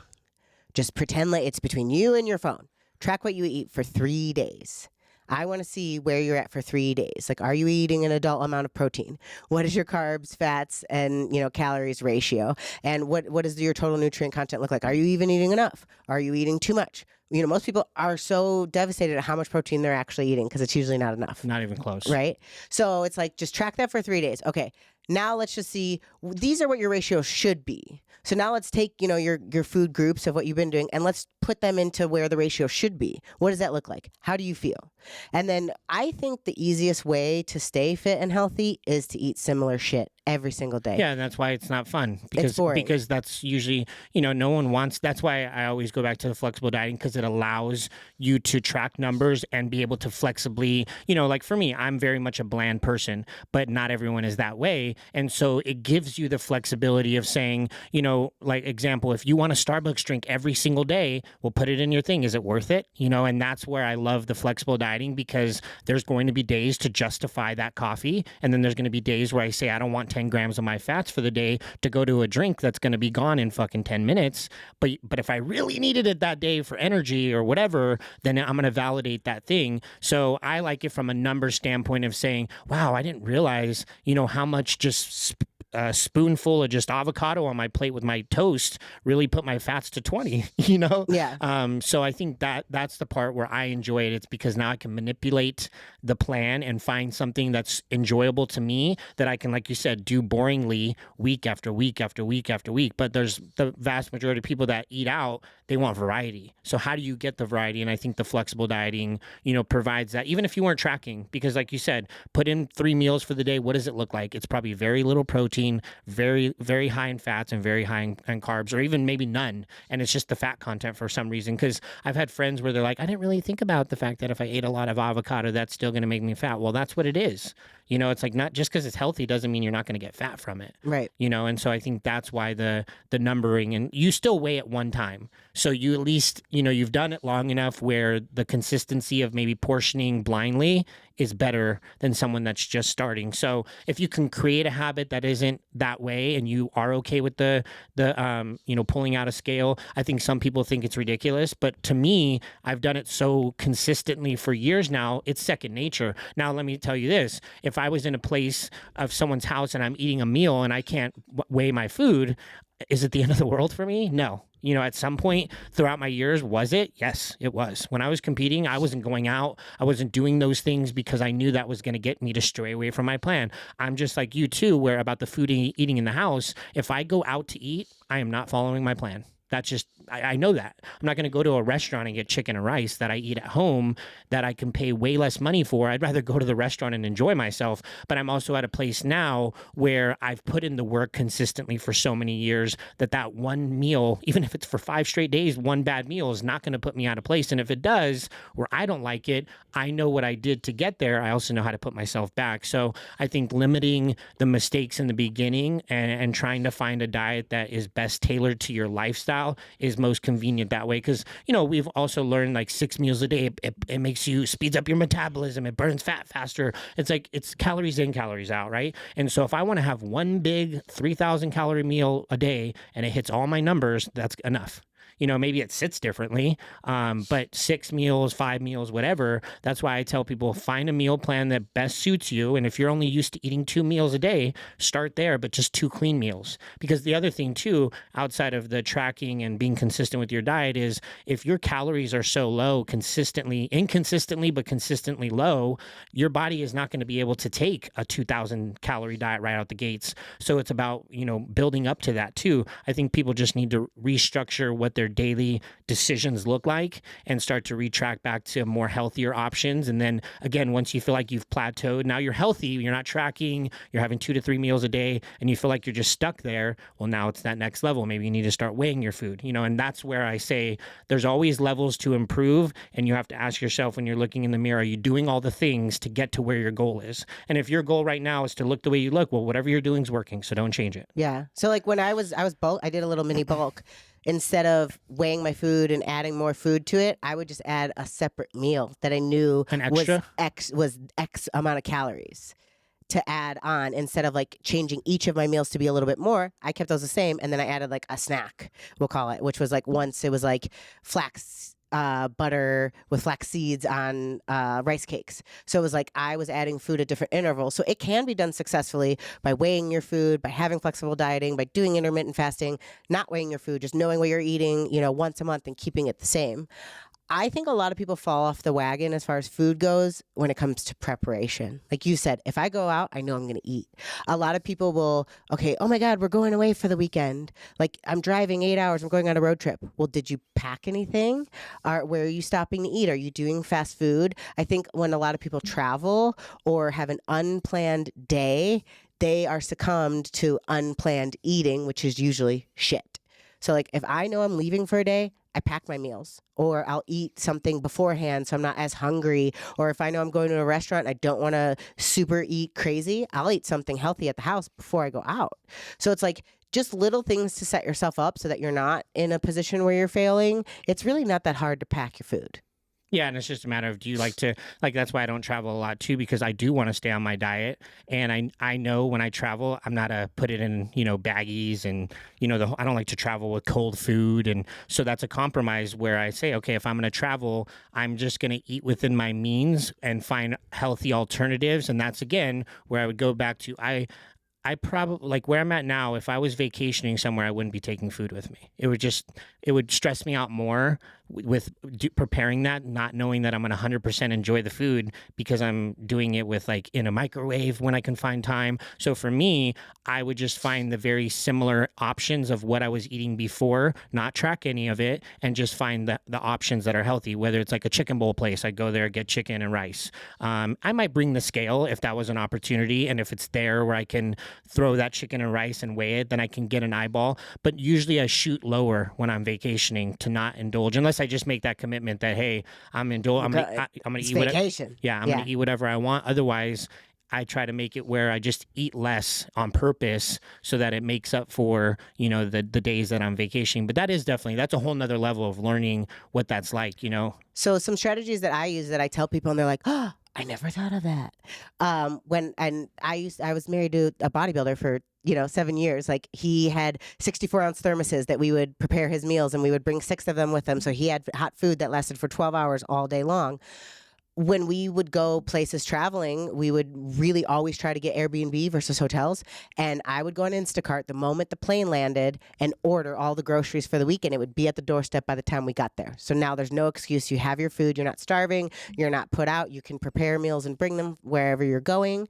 Just pretend like it's between you and your phone. Track what you eat for 3 days. I want to see where you're at for 3 days. Like, are you eating an adult amount of protein? What is your carbs, fats, and calories ratio? And what does your total nutrient content look like? Are you even eating enough? Are you eating too much? Most people are so devastated at how much protein they're actually eating because it's usually not enough. Not even close. Right? So it's like, just track that for 3 days. Okay. Now let's just see, these are what your ratios should be. So now let's take, your food groups of what you've been doing and let's put them into where the ratio should be. What does that look like? How do you feel? And then I think the easiest way to stay fit and healthy is to eat similar shit every single day. Yeah, and that's why it's not fun, because boring. that's usually, you know, no one wants. That's why I always go back to the flexible dieting, because it allows you to track numbers and be able to flexibly, you know, like for me, I'm very much a bland person, but not everyone is that way, and so it gives you the flexibility of saying, you know, like example, if you want a Starbucks drink every single day, well, put it in your thing. Is it worth it? You know, and that's where I love the flexible dieting, because there's going to be days to justify that coffee, and then there's going to be days where I say I don't want 10 grams of my fats for the day to go to a drink that's going to be gone in fucking 10 minutes. But if I really needed it that day for energy or whatever, then I'm going to validate that thing. So I like it from a number standpoint of saying, wow, I didn't realize, you know, how much just a spoonful of just avocado on my plate with my toast really put my fats to 20, you know? Yeah. So I think that's the part where I enjoy it. It's because now I can manipulate the plan and find something that's enjoyable to me that I can, like you said, do boringly week after week after week after week. But there's the vast majority of people that eat out, they want variety. So how do you get the variety? And I think the flexible dieting, you know, provides that, even if you weren't tracking, because like you said, put in 3 meals for the day. What does it look like? It's probably very little protein, very, very high in fats and very high in carbs, or even maybe none. And it's just the fat content for some reason. Because I've had friends where they're like, I didn't really think about the fact that if I ate a lot of avocado, that's still going to make me fat. Well, that's what it is. You know, it's like, not just because it's healthy doesn't mean you're not going to get fat from it. Right. You know, and so I think that's why the numbering, and you still weigh at one time. So you at least, you know, you've done it long enough where the consistency of maybe portioning blindly is better than someone that's just starting. So if you can create a habit that isn't that way, and you are okay with the you know, pulling out a scale, I think some people think it's ridiculous, but to me, I've done it so consistently for years now, it's second nature. Now, let me tell you this: if I was in a place of someone's house and I'm eating a meal and I can't weigh my food, is it the end of the world for me? No. You know, at some point throughout my years, was it? Yes, it was. When I was competing, I wasn't going out. I wasn't doing those things because I knew that was going to get me to stray away from my plan. I'm just like you too, where about the food eating in the house, if I go out to eat, I am not following my plan. That's just, I know that. I'm not going to go to a restaurant and get chicken and rice that I eat at home that I can pay way less money for. I'd rather go to the restaurant and enjoy myself. But I'm also at a place now where I've put in the work consistently for so many years that one meal, even if it's for 5 straight days, one bad meal is not going to put me out of place. And if it does, where I don't like it, I know what I did to get there. I also know how to put myself back. So I think limiting the mistakes in the beginning and trying to find a diet that is best tailored to your lifestyle is most convenient that way. Because, you know, we've also learned like 6 meals a day, it makes you, speeds up your metabolism, it burns fat faster. It's like, it's calories in, calories out, right? And so if I want to have one big 3,000 calorie meal a day and it hits all my numbers, that's enough. You know, maybe it sits differently, but 6 meals, 5 meals, whatever. That's why I tell people, find a meal plan that best suits you. And if you're only used to eating 2 meals a day, start there, but just 2 clean meals. Because the other thing too, outside of the tracking and being consistent with your diet, is if your calories are so low inconsistently, but consistently low, your body is not going to be able to take a 2,000 calorie diet right out the gates. So it's about, you know, building up to that too. I think people just need to restructure what their daily decisions look like and start to retract back to more healthier options. And then again, once you feel like you've plateaued, now you're healthy, you're not tracking, you're having 2 to 3 meals a day, and you feel like you're just stuck there. Well, now it's that next level. Maybe you need to start weighing your food, you know, and that's where I say there's always levels to improve. And you have to ask yourself when you're looking in the mirror, are you doing all the things to get to where your goal is? And if your goal right now is to look the way you look, well, whatever you're doing is working. So don't change it. Yeah. So like when I was bulk, I did a little mini bulk. Instead of weighing my food and adding more food to it, I would just add a separate meal that I knew was X amount of calories to add on. Instead of like changing each of my meals to be a little bit more, I kept those the same. And then I added like a snack, we'll call it, which was like, once it was like flax butter with flax seeds on rice cakes. So it was like I was adding food at different intervals. So it can be done successfully by weighing your food, by having flexible dieting, by doing intermittent fasting, not weighing your food, just knowing what you're eating, you know, once a month and keeping it the same. I think a lot of people fall off the wagon as far as food goes when it comes to preparation. Like you said, if I go out, I know I'm going to eat. A lot of people will, okay, oh my God, we're going away for the weekend. Like I'm driving 8 hours, I'm going on a road trip. Well, did you pack anything? Where are you stopping to eat? Are you doing fast food? I think when a lot of people travel or have an unplanned day, they are succumbed to unplanned eating, which is usually shit. So like if I know I'm leaving for a day, I pack my meals, or I'll eat something beforehand so I'm not as hungry. Or if I know I'm going to a restaurant and I don't want to super eat crazy, I'll eat something healthy at the house before I go out. So it's like just little things to set yourself up so that you're not in a position where you're failing. It's really not that hard to pack your food. Yeah, and it's just a matter of, do you like to, like, that's why I don't travel a lot too, because I do want to stay on my diet. And I know when I travel, I'm not a put it in, baggies, and, I don't like to travel with cold food. And so that's a compromise where I say, okay, if I'm going to travel, I'm just going to eat within my means and find healthy alternatives. And that's, again, where I would go back to, I probably, like where I'm at now, if I was vacationing somewhere, I wouldn't be taking food with me. It would stress me out more with preparing that, not knowing that I'm going to 100% enjoy the food because I'm doing it with like in a microwave when I can find time. So for me, I would just find the very similar options of what I was eating before, not track any of it, and just find the options that are healthy. Whether it's like a chicken bowl place, I'd go there, get chicken and rice. I might bring the scale if that was an opportunity. And if it's there where I can throw that chicken and rice and weigh it, then I can get an eyeball. But usually I shoot lower when I'm vacationing to not indulge, unless I just make that commitment that, hey, I'm gonna eat vacation. I'm gonna eat whatever I want. Otherwise, I try to make it where I just eat less on purpose so that it makes up for, the days that I'm vacationing. But that's a whole nother level of learning what that's like, So some strategies that I use that I tell people and they're like, oh, I never thought of that. I was married to a bodybuilder for 7 years. Like he had 64-ounce thermoses that we would prepare his meals, and we would bring 6 of them with him. So he had hot food that lasted for 12 hours all day long. When we would go places traveling, we would really always try to get Airbnb versus hotels. And I would go on Instacart the moment the plane landed and order all the groceries for the week, and it would be at the doorstep by the time we got there. So now there's no excuse. You have your food. You're not starving. You're not put out. You can prepare meals and bring them wherever you're going.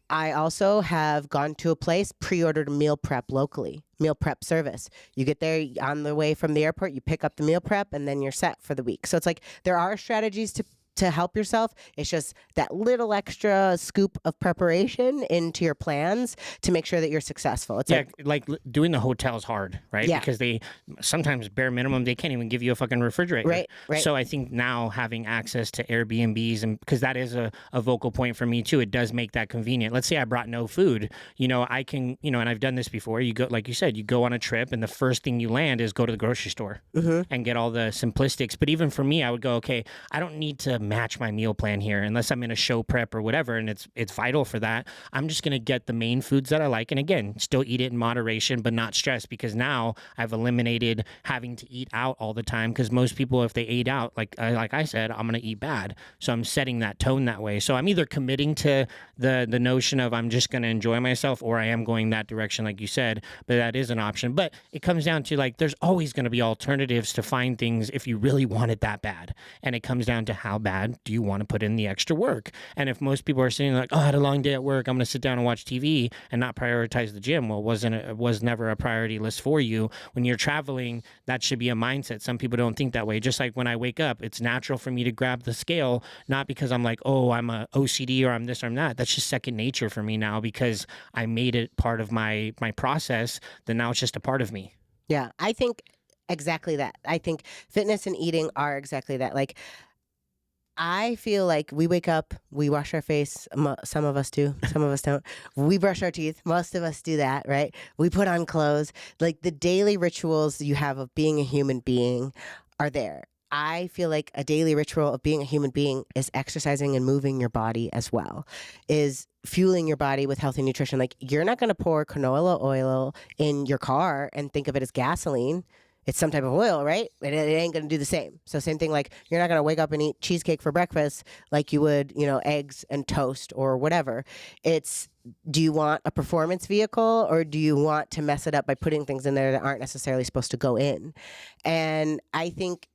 I also have gone to a place, pre-ordered meal prep locally, meal prep service. You get there on the way from the airport, you pick up the meal prep, and then you're set for the week. So it's like there are strategies to help yourself. It's just that little extra scoop of preparation into your plans to make sure that you're successful. It's like doing the hotel is hard, right? Yeah. Because they sometimes, bare minimum, they can't even give you a fucking refrigerator. Right. So I think now having access to Airbnbs, and because that is a vocal point for me too, it does make that convenient. Let's say I brought no food, I can, and I've done this before. You go, like you said, you go on a trip and the first thing you land is go to the grocery store and get all the simplistics. But even for me, I would go, okay, I don't need to match my meal plan here unless I'm in a show prep or whatever, and it's vital for that. I'm just going to get the main foods that I like, and again, still eat it in moderation but not stress, because now I've eliminated having to eat out all the time, because most people, if they ate out, like I said, I'm going to eat bad. So I'm setting that tone that way. So I'm either committing to the notion of I'm just going to enjoy myself, or I am going that direction like you said, but that is an option. But it comes down to, like, there's always going to be alternatives to find things if you really want it that bad, and it comes down to how bad do you want to put in the extra work. And if most people are saying like, oh, I had a long day at work, I'm going to sit down and watch TV and not prioritize the gym, well, it was never a priority list for you. When you're traveling, that should be a mindset. Some people don't think that way. Just like when I wake up, it's natural for me to grab the scale, not because I'm like, oh, I'm a OCD or I'm this or I'm that. That's just second nature for me now, because I made it part of my process. Then now it's just a part of me. Yeah, I think exactly that. I think fitness and eating are exactly that. Like, I feel like we wake up, we wash our face. Some of us do, some of us don't. We brush our teeth. Most of us do that, right? We put on clothes. Like the daily rituals you have of being a human being are there. I feel like a daily ritual of being a human being is exercising and moving your body as well, is fueling your body with healthy nutrition. Like you're not going to pour canola oil in your car and think of it as gasoline. It's some type of oil, right? And it ain't going to do the same. So same thing, like you're not going to wake up and eat cheesecake for breakfast like you would, eggs and toast or whatever. It's, do you want a performance vehicle, or do you want to mess it up by putting things in there that aren't necessarily supposed to go in? And I think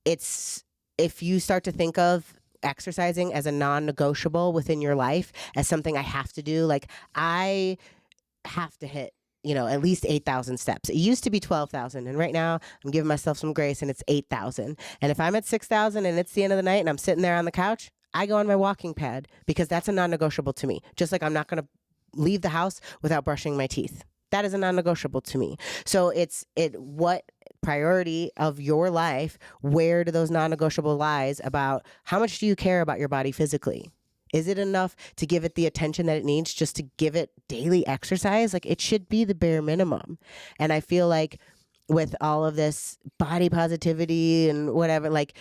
it's, if you start to think of exercising as a non-negotiable within your life, as something I have to do, like I have to hit at least 8,000 steps. It used to be 12,000. And right now I'm giving myself some grace and it's 8,000. And if I'm at 6,000 and it's the end of the night and I'm sitting there on the couch, I go on my walking pad, because that's a non-negotiable to me. Just like I'm not going to leave the house without brushing my teeth. That is a non-negotiable to me. So what priority of your life, where do those non-negotiable lies about how much do you care about your body physically? Is it enough to give it the attention that it needs just to give it daily exercise? Like, it should be the bare minimum. And I feel like with all of this body positivity and whatever, like,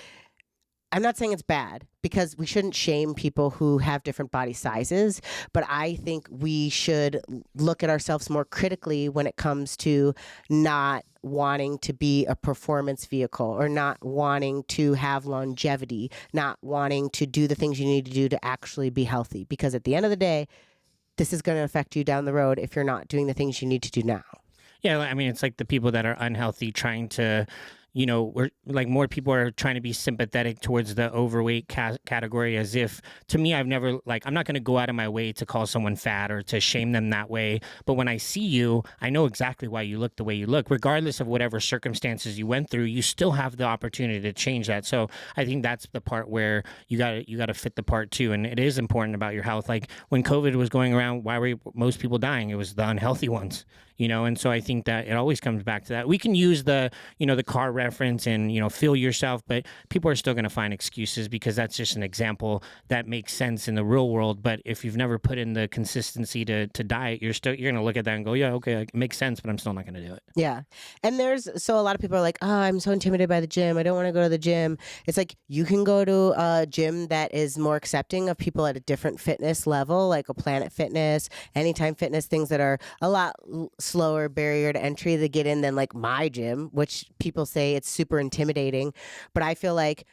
I'm not saying it's bad, because we shouldn't shame people who have different body sizes, but I think we should look at ourselves more critically when it comes to not wanting to be a performance vehicle, or not wanting to have longevity, not wanting to do the things you need to do to actually be healthy. Because at the end of the day, this is going to affect you down the road if you're not doing the things you need to do now. Yeah, I mean, it's like the people that are unhealthy trying to, you know, we're like, more people are trying to be sympathetic towards the overweight category, as if, to me, I've never, like, I'm not going to go out of my way to call someone fat or to shame them that way. But when I see you, I know exactly why you look the way you look. Regardless of whatever circumstances you went through, you still have the opportunity to change that. So I think that's the part where you got to fit the part too. And it is important about your health. Like, when COVID was going around, why were most people dying? It was the unhealthy ones. You know, and so I think that it always comes back to that. We can use the, you know, the car reference and, you know, feel yourself, but people are still going to find excuses, because that's just an example that makes sense in the real world. But if you've never put in the consistency to diet, you're going to look at that and go, yeah, okay, it makes sense, but I'm still not going to do it. Yeah. And so a lot of people are like, oh, I'm so intimidated by the gym. I don't want to go to the gym. It's like, you can go to a gym that is more accepting of people at a different fitness level, like a Planet Fitness, Anytime Fitness, things that are a lot slower barrier to entry to get in than like my gym, which people say it's super intimidating. But I feel like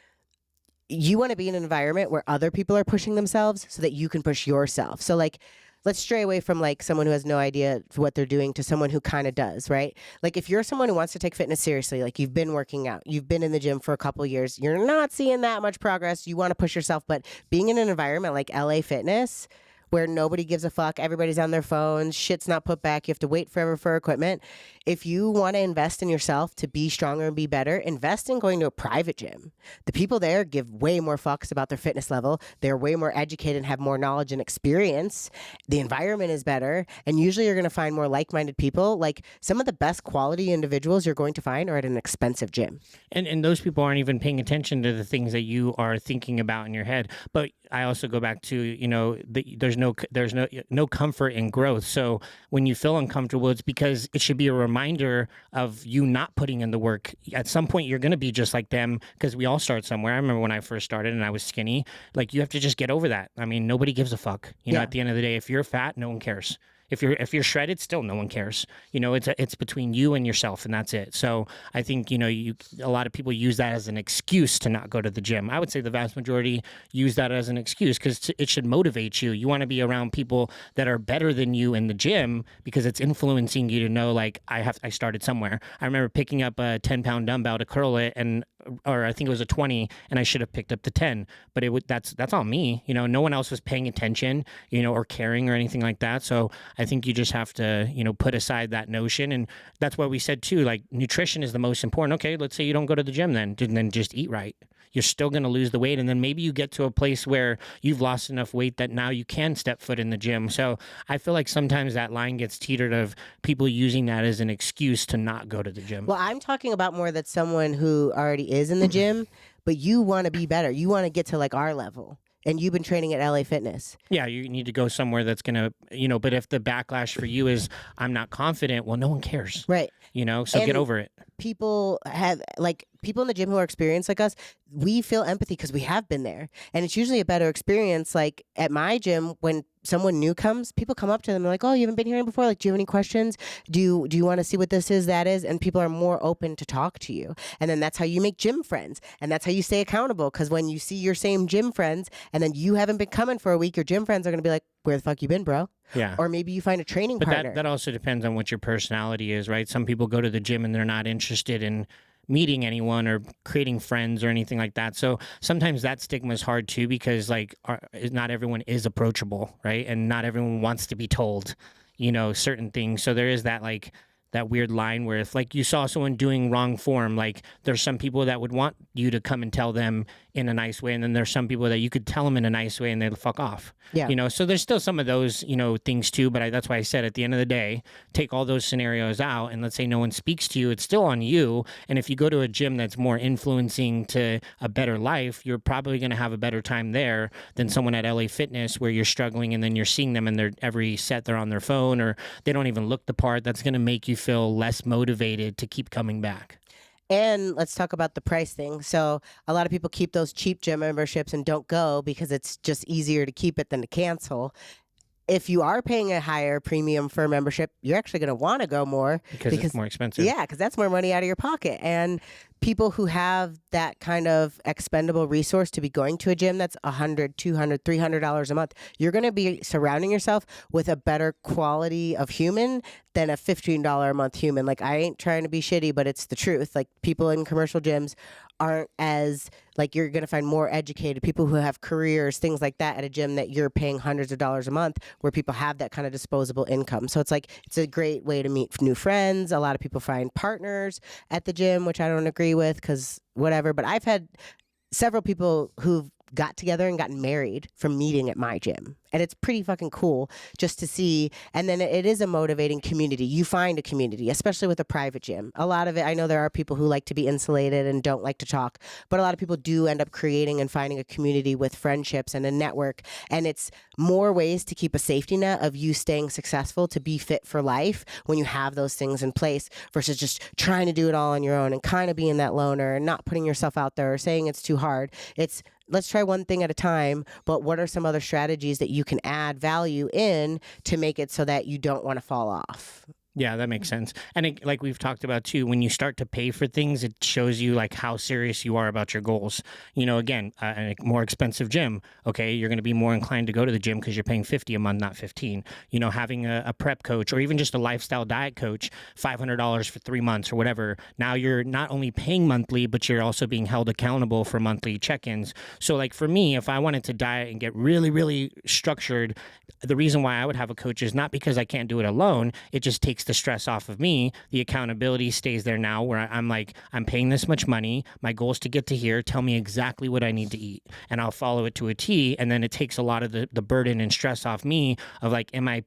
you want to be in an environment where other people are pushing themselves so that you can push yourself. So like, let's stray away from like someone who has no idea what they're doing to someone who kind of does, right? Like, if you're someone who wants to take fitness seriously, like, you've been working out, you've been in the gym for a couple years, you're not seeing that much progress, you want to push yourself, but being in an environment like LA Fitness, where nobody gives a fuck, everybody's on their phones, shit's not put back, you have to wait forever for equipment. If you want to invest in yourself to be stronger and be better, invest in going to a private gym. The people there give way more fucks about their fitness level. They're way more educated and have more knowledge and experience. The environment is better, and usually you're going to find more like-minded people. Like, some of the best quality individuals you're going to find are at an expensive gym. And those people aren't even paying attention to the things that you are thinking about in your head. But I also go back to, you know, there's no comfort in growth. So when you feel uncomfortable, it's because it should be a reminder of you not putting in the work. At some point, you're going to be just like them, because we all start somewhere. I remember when I first started and I was skinny. Like, you have to just get over that. I mean, nobody gives a fuck. You know, at the end of the day, if you're fat, no one cares. If you're shredded, still no one cares. You know, it's between you and yourself, and that's it. So I think, you know, a lot of people use that as an excuse to not go to the gym. I would say the vast majority use that as an excuse, because it should motivate you. You want to be around people that are better than you in the gym, because it's influencing you to know, like, I started somewhere. I remember picking up a 10-pound dumbbell to curl it, or I think it was a 20, and I should have picked up the 10, but that's on me. You know, no one else was paying attention, you know, or caring or anything like that. So I think you just have to, you know, put aside that notion. And that's what we said too, like, nutrition is the most important. Okay, let's say you don't go to the gym then just eat right. You're still going to lose the weight. And then maybe you get to a place where you've lost enough weight that now you can step foot in the gym. So I feel like sometimes that line gets teetered of people using that as an excuse to not go to the gym. Well, I'm talking about more that someone who already is in the gym, but you want to be better. You want to get to like our level. And you've been training at LA Fitness. Yeah, you need to go somewhere that's going to, you know, but if the backlash for you is, I'm not confident, well, no one cares. Right. You know, so get over it. People in the gym who are experienced like us, we feel empathy because we have been there. And it's usually a better experience. Like, at my gym, when someone new comes, people come up to them and they're like, oh, you haven't been here before? Like, do you have any questions? Do you want to see what this is, that is? And people are more open to talk to you. And then that's how you make gym friends. And that's how you stay accountable. Because when you see your same gym friends and then you haven't been coming for a week, your gym friends are going to be like, where the fuck you been, bro? Yeah. Or maybe you find a training partner. But that also depends on what your personality is, right? Some people go to the gym and they're not interested in meeting anyone or creating friends or anything like that. So sometimes that stigma is hard too, because like not everyone is approachable, right? And not everyone wants to be told, you know, certain things. So there is that like that weird line where if like you saw someone doing wrong form, like there's some people that would want you to come and tell them in a nice way, and then there's some people that you could tell them in a nice way and they'll fuck off. Yeah. So there's still some of those, things too, but that's why I said at the end of the day, take all those scenarios out, and let's say no one speaks to you, it's still on you. And if you go to a gym that's more influencing to a better life, you're probably going to have a better time there than someone at LA Fitness where you're struggling and then you're seeing them and they're every set they're on their phone or they don't even look the part. That's going to make you feel less motivated to keep coming back. And let's talk about the price thing. So a lot of people keep those cheap gym memberships and don't go because it's just easier to keep it than to cancel. If you are paying a higher premium for a membership, you're actually going to want to go more because it's more expensive. Yeah, because that's more money out of your pocket. And people who have that kind of expendable resource to be going to a gym that's $100, $200, $300 a month, you're going to be surrounding yourself with a better quality of human than a $15 a month human. Like, I ain't trying to be shitty, but it's the truth. Like, people in commercial gyms aren't as, like, you're going to find more educated people who have careers, things like that, at a gym that you're paying hundreds of dollars a month, where people have that kind of disposable income. So it's like, it's a great way to meet new friends. A lot of people find partners at the gym, which I don't agree with because whatever. But I've had several people who've got together and gotten married from meeting at my gym. And it's pretty fucking cool just to see. And then it is a motivating community. You find a community, especially with a private gym. A lot of it, I know there are people who like to be insulated and don't like to talk, but a lot of people do end up creating and finding a community with friendships and a network. And it's more ways to keep a safety net of you staying successful to be fit for life when you have those things in place versus just trying to do it all on your own and kind of being that loner and not putting yourself out there or saying it's too hard. It's, let's try one thing at a time, but what are some other strategies that you can add value in to make it so that you don't want to fall off? Yeah, that makes sense. And like we've talked about too, when you start to pay for things, it shows you like how serious you are about your goals. Again, a more expensive gym, okay, you're going to be more inclined to go to the gym because you're paying $50 a month, not $15. Having a prep coach or even just a lifestyle diet coach, $500 for 3 months or whatever. Now you're not only paying monthly, but you're also being held accountable for monthly check-ins. So like for me, if I wanted to diet and get really, really structured, the reason why I would have a coach is not because I can't do it alone. It just takes the stress off of me. The accountability stays there now where I'm like, I'm paying this much money. My goal is to get to here. Tell me exactly what I need to eat and I'll follow it to a T. And then it takes a lot of the burden and stress off me of like, am I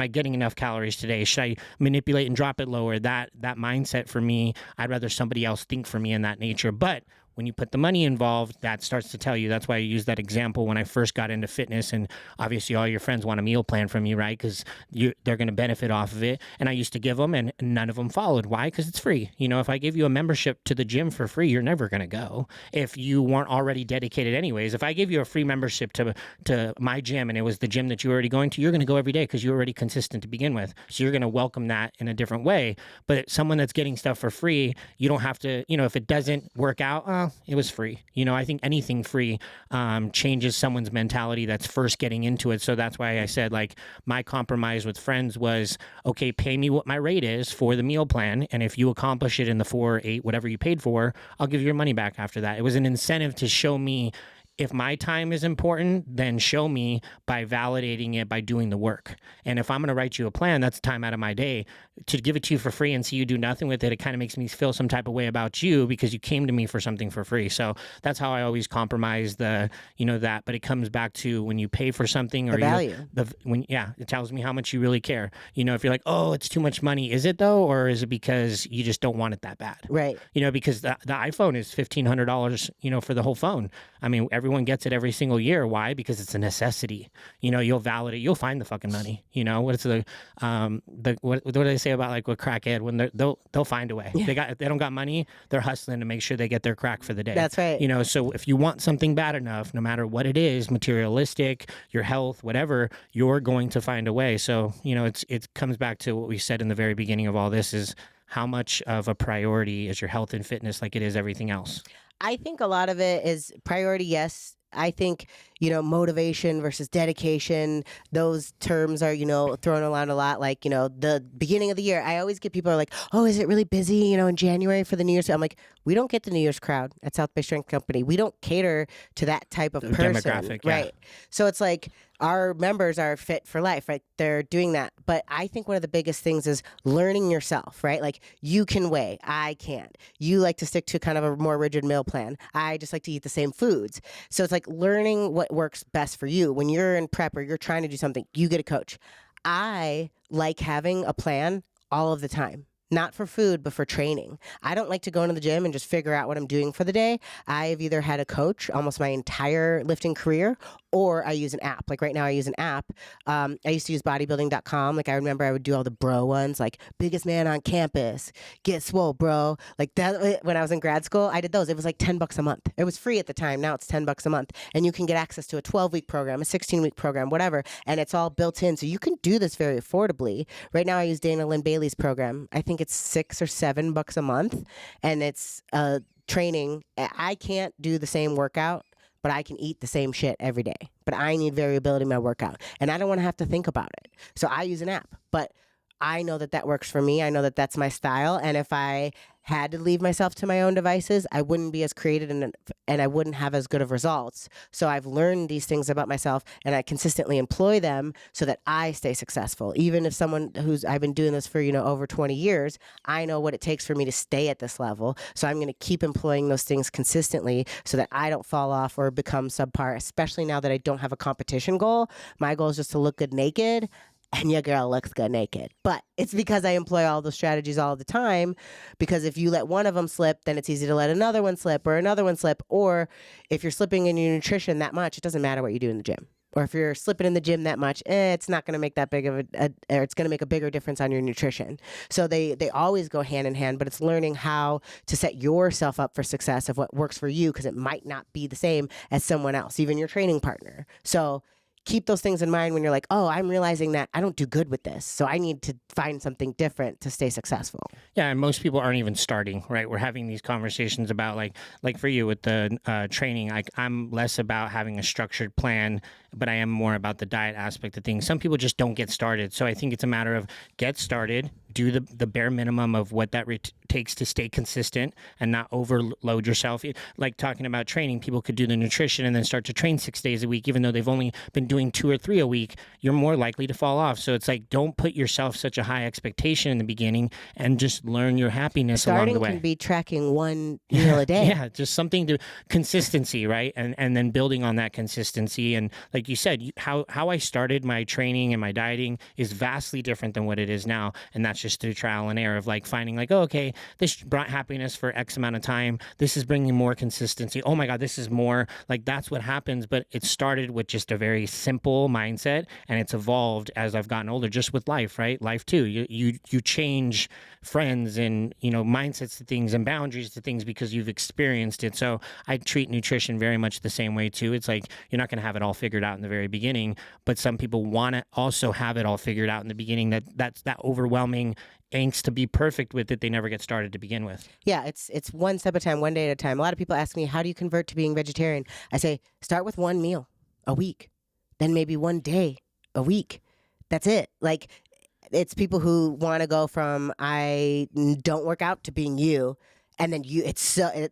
getting enough calories today? Should I manipulate and drop it lower? That mindset for me, I'd rather somebody else think for me in that nature. But when you put the money involved, that starts to tell you. That's why I use that example when I first got into fitness. And obviously all your friends want a meal plan from you, right? Because they're going to benefit off of it. And I used to give them and none of them followed. Why? Because it's free. If I give you a membership to the gym for free, you're never going to go if you weren't already dedicated anyways. If I give you a free membership to my gym and it was the gym that you're already going to, you're going to go every day because you're already consistent to begin with. So you're going to welcome that in a different way. But someone that's getting stuff for free, you don't have to, if it doesn't work out, it was free. I think anything free changes someone's mentality that's first getting into it. So that's why I said, like, my compromise with friends was, okay, pay me what my rate is for the meal plan. And if you accomplish it in the 4 or 8, whatever you paid for, I'll give you your money back after that. It was an incentive to show me if my time is important, then show me by validating it by doing the work. And if I'm going to write you a plan, that's time out of my day. To give it to you for free and see you do nothing with it, it kind of makes me feel some type of way about you because you came to me for something for free. So that's how I always compromise that. But it comes back to when you pay for something or the value. It tells me how much you really care. If you're like, oh, it's too much money, is it though? Or is it because you just don't want it that bad? Right. Because the iPhone is $1,500, for the whole phone. I mean, everyone gets it every single year. Why? Because it's a necessity. You'll validate. You'll find the fucking money. What's what do they say about like with crackhead when they'll find a way. Yeah. If they don't got money, they're hustling to make sure they get their crack for the day. That's right. So if you want something bad enough, no matter what it is, materialistic, your health, whatever, you're going to find a way. So it comes back to what we said in the very beginning of all this is how much of a priority is your health and fitness like it is everything else. I think a lot of it is priority, yes. I think, motivation versus dedication. Those terms are, thrown around a lot. Like, the beginning of the year, I always get people are like, oh, is it really busy, in January for the New Year's? I'm like, we don't get the New Year's crowd at South Bay Strength Company. We don't cater to that type of person. Demographic, yeah. Right. So it's like our members are fit for life, right? They're doing that. But I think one of the biggest things is learning yourself, right? Like, you can weigh, I can't. You like to stick to kind of a more rigid meal plan. I just like to eat the same foods. So it's like learning what works best for you. When you're in prep or you're trying to do something, you get a coach. I like having a plan all of the time. Not for food, but for training. I don't like to go into the gym and just figure out what I'm doing for the day. I've either had a coach almost my entire lifting career, or I use an app. Like right now I use an app. I used to use bodybuilding.com. Like I remember I would do all the bro ones, like biggest man on campus, get swole, bro. Like that when I was in grad school, I did those. It was like $10 a month. It was free at the time. Now it's $10 a month. And you can get access to a 12-week program, a 16-week program, whatever. And it's all built in. So you can do this very affordably. Right now I use Dana Lynn Bailey's program. I think it's $6 or $7 a month. And it's training. I can't do the same workout, but I can eat the same shit every day. But I need variability in my workout. And I don't want to have to think about it. So I use an app. But I know that that works for me. I know that that's my style. And if I had to leave myself to my own devices, I wouldn't be as creative and I wouldn't have as good of results. So I've learned these things about myself and I consistently employ them so that I stay successful. Even if someone I've been doing this for, over 20 years, I know what it takes for me to stay at this level. So I'm going to keep employing those things consistently so that I don't fall off or become subpar, especially now that I don't have a competition goal. My goal is just to look good naked. And your girl looks good naked. But it's because I employ all those strategies all the time. Because if you let one of them slip, then it's easy to let another one slip or another one slip. Or if you're slipping in your nutrition that much, it doesn't matter what you do in the gym. Or if you're slipping in the gym that much, it's not going to make that big of or it's going to make a bigger difference on your nutrition. So they always go hand in hand, but it's learning how to set yourself up for success of what works for you, because it might not be the same as someone else, even your training partner. So keep those things in mind when you're like, oh, I'm realizing that I don't do good with this. So I need to find something different to stay successful. Yeah, and most people aren't even starting, right? We're having these conversations about like for you with the training, I'm less about having a structured plan, but I am more about the diet aspect of things. Some people just don't get started. So I think it's a matter of get started, do the bare minimum of what that takes to stay consistent and not overload yourself. Like talking about training, people could do the nutrition and then start to train 6 days a week, even though they've only been doing 2 or 3 a week. You're more likely to fall off. So it's like, don't put yourself such a high expectation in the beginning and just learn your happiness along the way. Starting can be tracking one meal a day. Yeah, just something to consistency, right? And then building on that consistency. And like you said, how I started my training and my dieting is vastly different than what it is now. And that's just through trial and error of like finding like, oh, okay, this brought happiness for X amount of time. This is bringing more consistency. Oh my God, this is more. Like that's what happens. But it started with just a very simple mindset, and it's evolved as I've gotten older, just with life, right? Life too. You change friends and, mindsets to things and boundaries to things because you've experienced it. So I treat nutrition very much the same way too. It's like, you're not going to have it all figured out in the very beginning, but some people want to also have it all figured out in the beginning. That's that overwhelming angst to be perfect with it. They never get started to begin with. Yeah, it's one step at a time, one day at a time. A lot of people ask me, how do you convert to being vegetarian? I say, start with one meal a week, then maybe one day a week. That's it. Like, it's people who want to go from I don't work out to being you. And then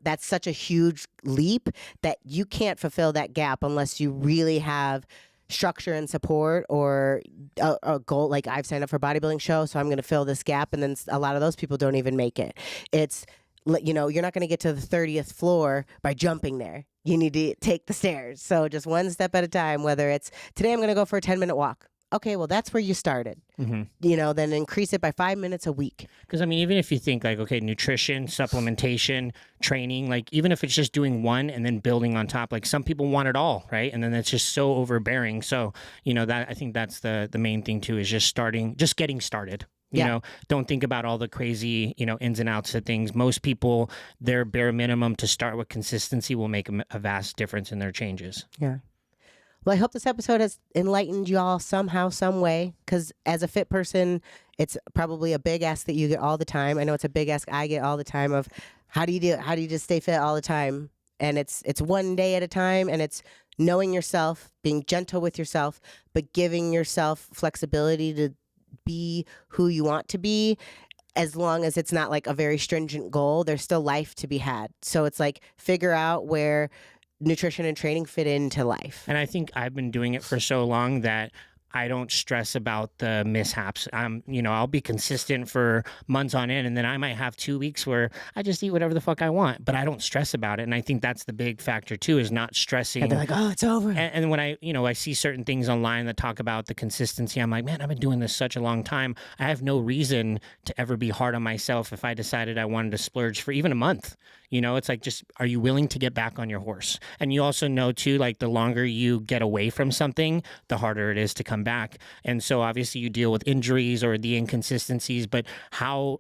that's such a huge leap that you can't fulfill that gap unless you really have structure and support or a goal. Like, I've signed up for a bodybuilding show, so I'm going to fill this gap. And then a lot of those people don't even make it. It's, you're not going to get to the 30th floor by jumping there. You need to take the stairs. So just one step at a time, whether it's today I'm going to go for a 10-minute walk. Okay, well, that's where you started. Mm-hmm. Then increase it by 5 minutes a week. Because, even if you think like, okay, nutrition, supplementation, training, like even if it's just doing one and then building on top, like some people want it all, right? And then that's just so overbearing. So, that I think that's the main thing too, is just getting started. Don't think about all the crazy, ins and outs of things. Most people, their bare minimum to start with consistency will make a vast difference in their changes. Yeah. Well, I hope this episode has enlightened y'all somehow, some way, because as a fit person, it's probably a big ask that you get all the time. I know it's a big ask I get all the time of how do you just stay fit all the time? and it's one day at a time, and it's knowing yourself, being gentle with yourself, but giving yourself flexibility to be who you want to be. As long as it's not like a very stringent goal, there's still life to be had. So it's like figure out where nutrition and training fit into life. And I think I've been doing it for so long that I don't stress about the mishaps. I'll be consistent for months on end, and then I might have 2 weeks where I just eat whatever the fuck I want, but I don't stress about it. And I think that's the big factor too, is not stressing. And they're like, oh, it's over. And when I see certain things online that talk about the consistency, I'm like, man, I've been doing this such a long time. I have no reason to ever be hard on myself if I decided I wanted to splurge for even a month. It's like, just, are you willing to get back on your horse? And you also know too, like, the longer you get away from something, the harder it is to come back. And so obviously you deal with injuries or the inconsistencies, but how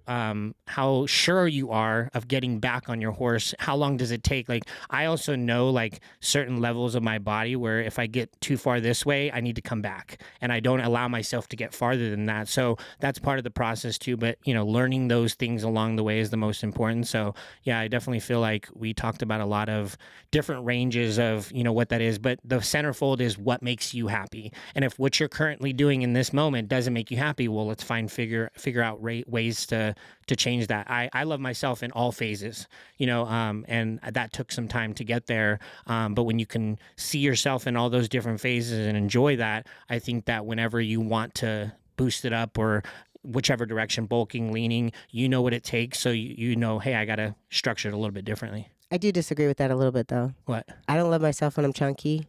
sure you are of getting back on your horse, how long does it take? Like, I also know like certain levels of my body where if I get too far this way, I need to come back, and I don't allow myself to get farther than that. So that's part of the process too. But learning those things along the way is the most important. So yeah, I definitely feel like we talked about a lot of different ranges of what that is, but the centerfold is what makes you happy. And if what you're currently doing in this moment doesn't make you happy, well, let's figure out ways to change that. I love myself in all phases, and that took some time to get there. But when you can see yourself in all those different phases and enjoy that, I think that whenever you want to boost it up or whichever direction, bulking, leaning, what it takes. So you know, hey, I got to structure it a little bit differently. I do disagree with that a little bit, though. What? I don't love myself when I'm chunky,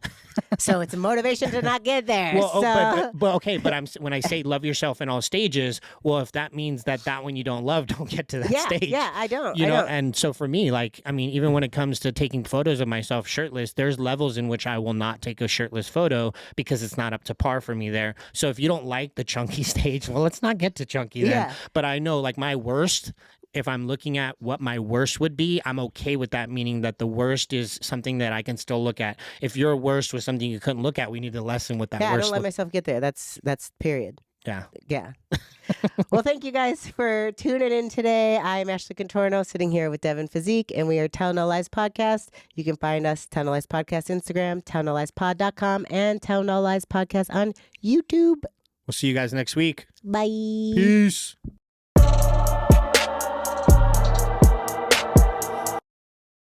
so it's a motivation to not get there. Well, but when I say love yourself in all stages, well, if that means that one you don't love, don't get to that stage. Yeah, I don't. And so for me, like, I mean, even when it comes to taking photos of myself shirtless, there's levels in which I will not take a shirtless photo because it's not up to par for me there. So if you don't like the chunky stage, well, let's not get to chunky then. Yeah. But I know, like, my worst, if I'm looking at what my worst would be, I'm okay with that, meaning that the worst is something that I can still look at. If your worst was something you couldn't look at, we need to lessen what that worst. I don't let myself get there. That's period. Yeah. Well, thank you guys for tuning in today. I'm Ashley Contorno, sitting here with Devin Physique, and we are Tell No Lies Podcast. You can find us, Tell No Lies Podcast Instagram, tellnoliespodd.com, and Tell No Lies Podcast on YouTube. We'll see you guys next week. Bye. Peace.